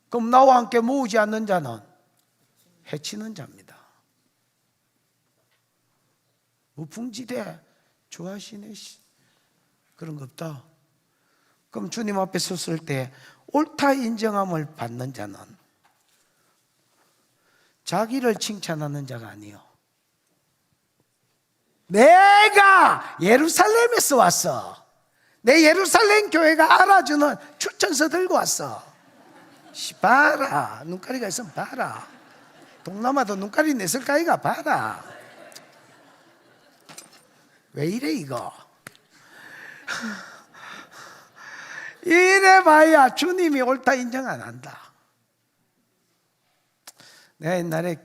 그럼 나와 함께 모으지 않는 자는 해치는 자입니다. 무풍지대 좋아하시네. 그런 거 없다. 그럼 주님 앞에 섰을 때 옳다 인정함을 받는 자는 자기를 칭찬하는 자가 아니요, 내가 예루살렘에서 왔어, 내 예루살렘 교회가 알아주는 추천서 들고 왔어. 봐라, 눈가리가 있으면 봐라. 동남아도 눈가리 냈을 까이가 봐라. 왜 이래 이거? 이래 봐야 주님이 옳다 인정 안 한다. 내가 옛날에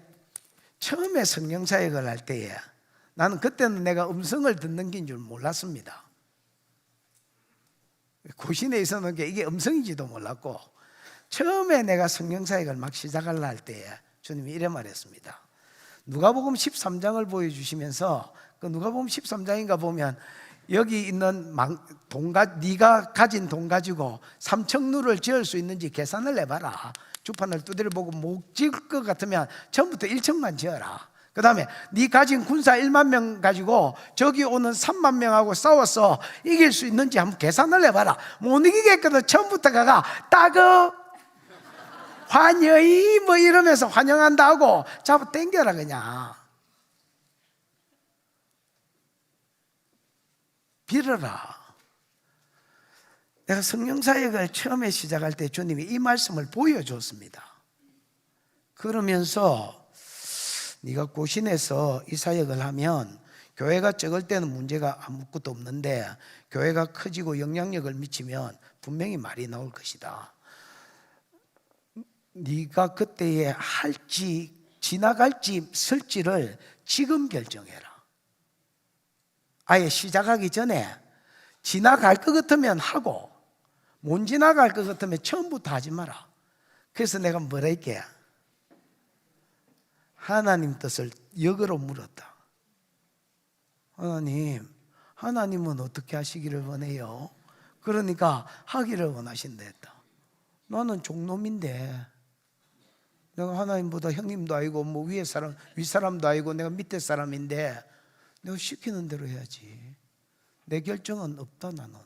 처음에 성령사역을 할 때에 나는 그때는 내가 음성을 듣는 게 줄 몰랐습니다. 고신에 있었는 게 이게 음성인지도 몰랐고, 처음에 내가 성령사역을 막 시작하려 할 때에 주님이 이래 말했습니다. 누가복음 13장을 보여주시면서, 그 누가복음 13장인가 보면 여기 있는 네가 가진 돈 가지고 3층루를 지을 수 있는지 계산을 해봐라. 주판을 두드려 보고 못 지을 것 같으면 처음부터 1층만 지어라. 그 다음에 네 가진 군사 1만 명 가지고 저기 오는 3만 명하고 싸워서 이길 수 있는지 한번 계산을 해봐라. 못 이기겠거든. 처음부터 가가 따거 환영이 뭐 이러면서 환영한다 하고 잡아 당겨라 그냥. 빌어라. 내가 성령사역을 처음에 시작할 때 주님이 이 말씀을 보여줬습니다. 그러면서 네가 고신에서 이 사역을 하면 교회가 적을 때는 문제가 아무것도 없는데 교회가 커지고 영향력을 미치면 분명히 말이 나올 것이다. 네가 그때에 할지 지나갈지 설지를 지금 결정해라. 아예 시작하기 전에 지나갈 것 같으면 하고 못 지나갈 것 같으면 처음부터 하지 마라. 그래서 내가 뭐라 했게? 하나님 뜻을 역으로 물었다. 하나님은 어떻게 하시기를 원해요? 그러니까 하기를 원하신다 했다. 나는 종놈인데, 내가 하나님보다 형님도 아니고 뭐 위에 사람 윗사람도 아니고 내가 밑에 사람인데 내가 시키는 대로 해야지. 내 결정은 없다 나는.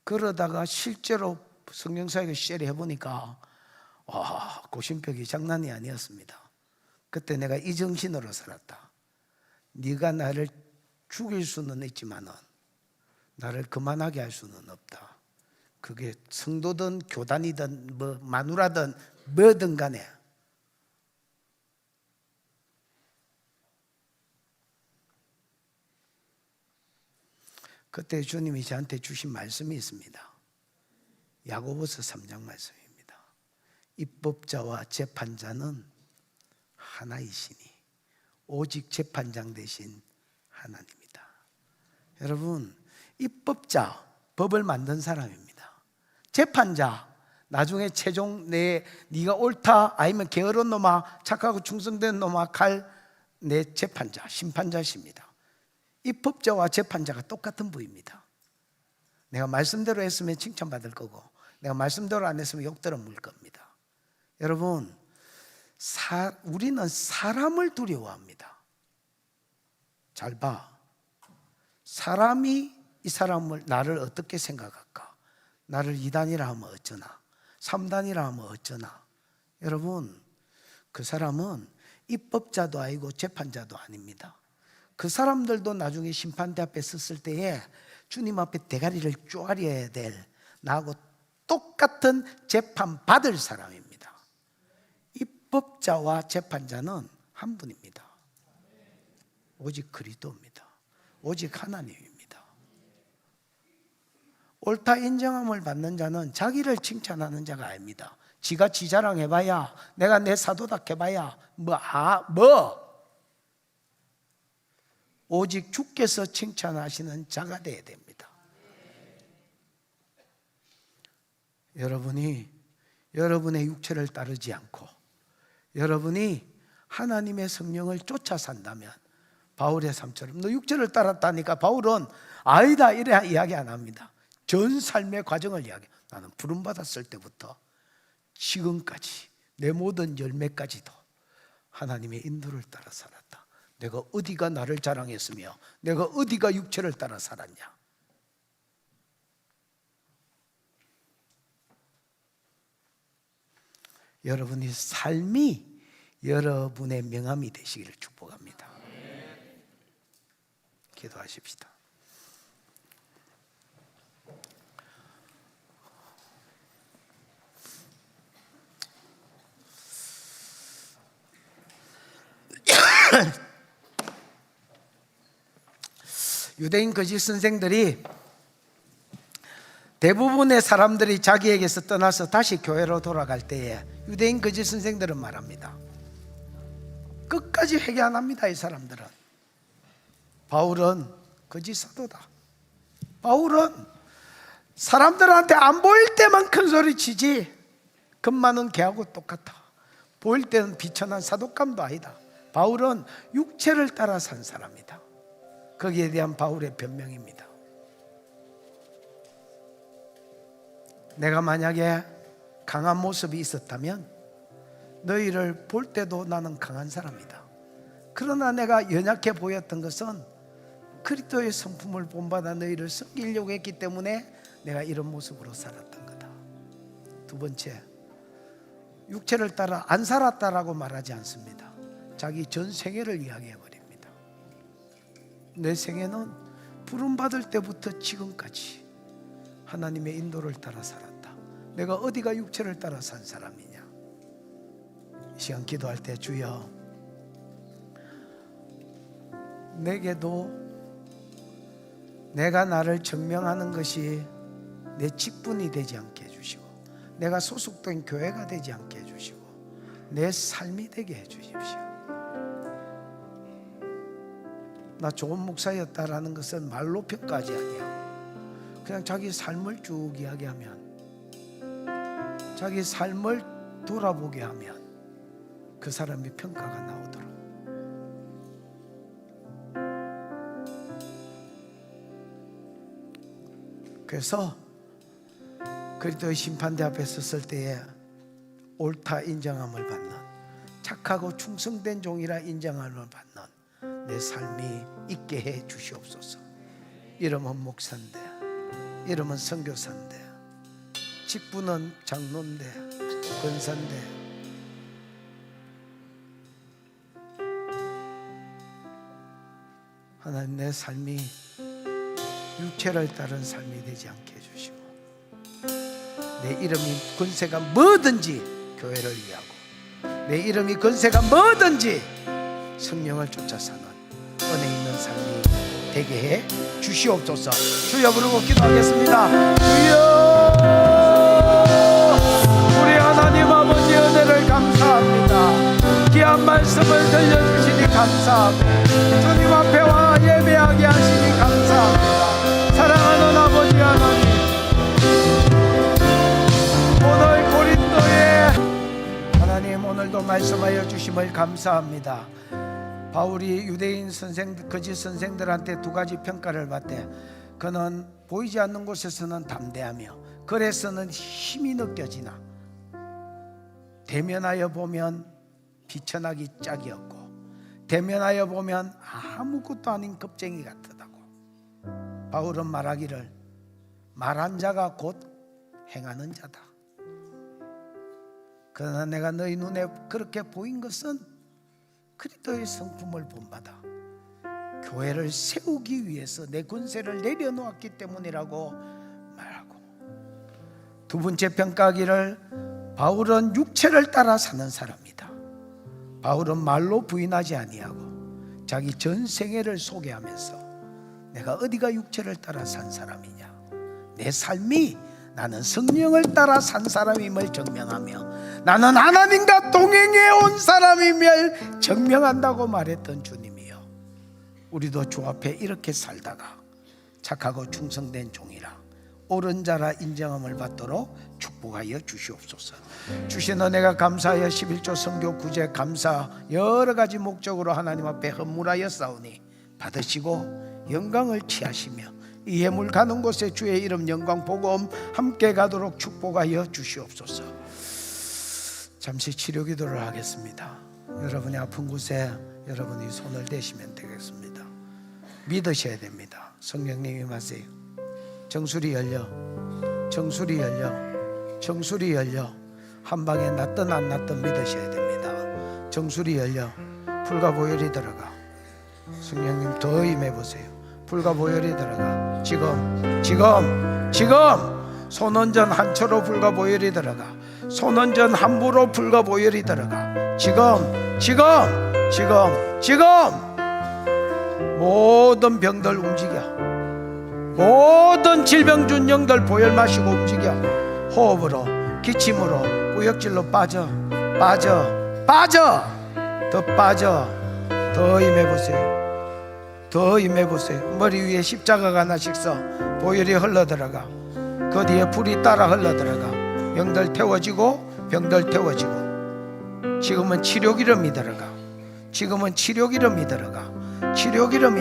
그러다가 실제로 성령사역을 시절에 해보니까 고심벽이 장난이 아니었습니다. 그때 내가 이 정신으로 살았다. 네가 나를 죽일 수는 있지만은 나를 그만하게 할 수는 없다. 그게 성도든 교단이든 뭐 마누라든 뭐든 간에. 그때 주님이 저한테 주신 말씀이 있습니다. 야고보서 3장 말씀입니다. 입법자와 재판자는 하나이시니 오직 재판장 대신 하나님이다. 여러분, 입법자, 법을 만든 사람입니다. 재판자, 나중에 최종 네가 옳다 아니면 게으른 놈아 착하고 충성된 놈아 갈 내 재판자, 심판자십니다. 입법자와 재판자가 똑같은 부입니다. 내가 말씀대로 했으면 칭찬받을 거고 내가 말씀대로 안 했으면 욕 들어 물 겁니다. 여러분, 우리는 사람을 두려워합니다. 잘 봐. 사람이 이 사람을 나를 어떻게 생각할까? 나를 2단이라 하면 어쩌나? 3단이라 하면 어쩌나? 여러분, 그 사람은 입법자도 아니고 재판자도 아닙니다. 그 사람들도 나중에 심판대 앞에 섰을 때에 주님 앞에 대가리를 쪼아려야 될 나하고 똑같은 재판 받을 사람입니다. 입법자와 재판자는 한 분입니다. 오직 그리스도입니다. 오직 하나님입니다. 옳다 인정함을 받는 자는 자기를 칭찬하는 자가 아닙니다. 지가 지 자랑해봐야, 내가 내 사도다 해봐야 오직 주께서 칭찬하시는 자가 되어야 됩니다. 여러분이 여러분의 육체를 따르지 않고 여러분이 하나님의 성령을 쫓아 산다면, 바울의 삶처럼, 너 육체를 따랐다니까 바울은 아니다 이래 이야기 안 합니다. 전 삶의 과정을 이야기. 나는 부름받았을 때부터 지금까지 내 모든 열매까지도 하나님의 인도를 따라 살았다. 내가 어디가 나를 자랑했으며 내가 어디가 육체를 따라 살았냐. 여러분의 삶이 여러분의 명함이 되시기를 축복합니다. 기도하십시다. 유대인 거짓 선생들이 대부분의 사람들이 자기에게서 떠나서 다시 교회로 돌아갈 때에 유대인 거짓 선생들은 말합니다. 끝까지 회개 안 합니다. 이 사람들은. 바울은 거짓 사도다. 바울은 사람들한테 안 보일 때만 큰 소리 치지 금마는 개하고 똑같아. 보일 때는 비천한 사독감도 아니다. 바울은 육체를 따라 산 사람이다. 거기에 대한 바울의 변명입니다. 내가 만약에 강한 모습이 있었다면 너희를 볼 때도 나는 강한 사람이다. 그러나 내가 연약해 보였던 것은 그리스도의 성품을 본받아 너희를 섬기려고 했기 때문에 내가 이런 모습으로 살았던 거다. 두 번째, 육체를 따라 안 살았다라고 말하지 않습니다. 자기 전 생애를 이야기해 버립니다. 내 생애는 부름받을 때부터 지금까지 하나님의 인도를 따라 살았다. 내가 어디가 육체를 따라 산 사람이냐. 이 시간 기도할 때 주여, 내게도 내가 나를 증명하는 것이 내 직분이 되지 않게 해주시고 내가 소속된 교회가 되지 않게 해주시고 내 삶이 되게 해주십시오. 나 좋은 목사였다라는 것은 말로 평가하지 아니야. 그냥 자기 삶을 쭉 이야기하면, 자기 삶을 돌아보게 하면 그 사람의 평가가 나오도록. 그래서 그리스도의 심판대 앞에 섰을 때에 옳다 인정함을 받는, 착하고 충성된 종이라 인정함을 받는 내 삶이 있게 해 주시옵소서. 이름은 목사인데, 이름은 선교사인데, 직분은 장로인데, 권사인데, 하나님 내 삶이 육체를 따른 삶이 되지 않게 해주시고 내 이름이 권세가 뭐든지 교회를 위하고 내 이름이 권세가 뭐든지 성령을 쫓아 사는 은혜 있는 삶이 되게 해 주시옵소서. 주여 부르고 기도하겠습니다. 주여, 우리 하나님 아버지 은혜를 감사합니다. 귀한 말씀을 들려주시니 감사합니다. 주님 앞에 와 예배하게 하시니 감사합니다. 사랑하는 아버지 하나님, 오늘 고린도에 하나님 오늘도 말씀하여 주심을 감사합니다. 바울이 유대인 선생, 거짓 선생들한테 두 가지 평가를 받되, 그는 보이지 않는 곳에서는 담대하며 글에서는 힘이 느껴지나 대면하여 보면 비천하기 짝이었고 대면하여 보면 아무것도 아닌 겁쟁이 같다고. 바울은 말하기를 말한 자가 곧 행하는 자다. 그러나 내가 너희 눈에 그렇게 보인 것은 그리스도의 성품을 본받아 교회를 세우기 위해서 내 권세를 내려놓았기 때문이라고 말하고, 두 번째 평가하기를 바울은 육체를 따라 사는 사람이다. 바울은 말로 부인하지 아니하고 자기 전 생애를 소개하면서 내가 어디가 육체를 따라 산 사람이냐, 내 삶이 나는 성령을 따라 산 사람임을 증명하며 나는 하나님과 동행해 온 사람임을 증명한다고 말했던 주님이요, 우리도 주 앞에 이렇게 살다가 착하고 충성된 종이라 옳은 자라 인정함을 받도록 축복하여 주시옵소서. 주신 은혜가 감사하여 11조 성교 9제 감사 여러 가지 목적으로 하나님 앞에 헌물하여 싸우니 받으시고 영광을 취하시며 이 예물 가는 곳에 주의 이름 영광 복음 함께 가도록 축복하여 주시옵소서. 잠시 치료 기도를 하겠습니다. 여러분이 아픈 곳에 여러분이 손을 대시면 되겠습니다. 믿으셔야 됩니다. 성령님 임하세요. 정수리 열려, 정수리 열려, 정수리 열려. 한 방에 낫든 안 낫든 믿으셔야 됩니다. 정수리 열려, 불과 보혈이 들어가. 성령님 더 임해보세요. 불과 보혈이 들어가. 지금 손원전 한초로 불과 보혈이 들어가. 손원전 함부로 불과 보혈이 들어가. 지금 모든 병들 움직여. 모든 질병준 영들 보혈 마시고 움직여. 호흡으로, 기침으로, 구역질로 빠져. 더 빠져. 더 임해보세요. 더 임해보세요. 머리 위에 십자가가 하나씩 서 보혈이 흘러들어가. 그 뒤에 불이 따라 흘러들어가. 영들 태워지고 병들 태워지고. 지금은 치료기름이 들어가. 치료기름이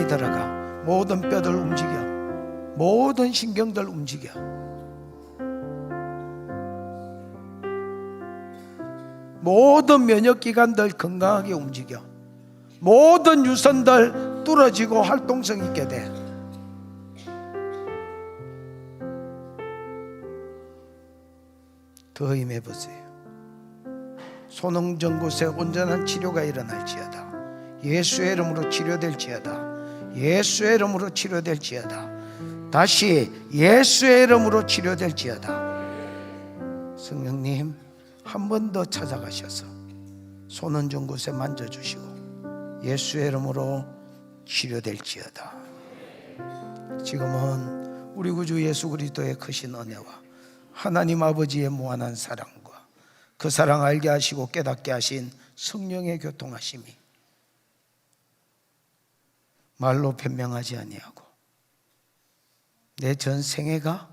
들어가. 모든 뼈들 움직여. 모든 신경들 움직여. 모든 면역기관들 건강하게 움직여. 모든 유선들 뚫어지고 활동성 있게 돼. 더 임해보세요. 손흥정 곳에 온전한 치료가 일어날지어다. 예수의 이름으로 치료될지어다. 예수의 이름으로 치료될지어다. 다시 예수의 이름으로 치료될지어다. 성령님 한 번 더 찾아가셔서 손은정 곳에 만져주시고 예수의 이름으로 치료될지어다. 지금은 우리 구주 예수 그리스도의 크신 은혜와 하나님 아버지의 무한한 사랑과 그 사랑 알게 하시고 깨닫게 하신 성령의 교통하심이 말로 변명하지 아니하고 내 전 생애가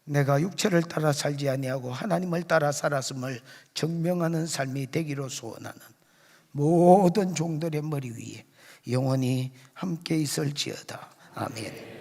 내가 육체를 따라 살지 아니하고 하나님을 따라 살았음을 증명하는 삶이 되기로 소원하는 모든 종들의 머리 위에 영원히 함께 있을지어다. 아멘.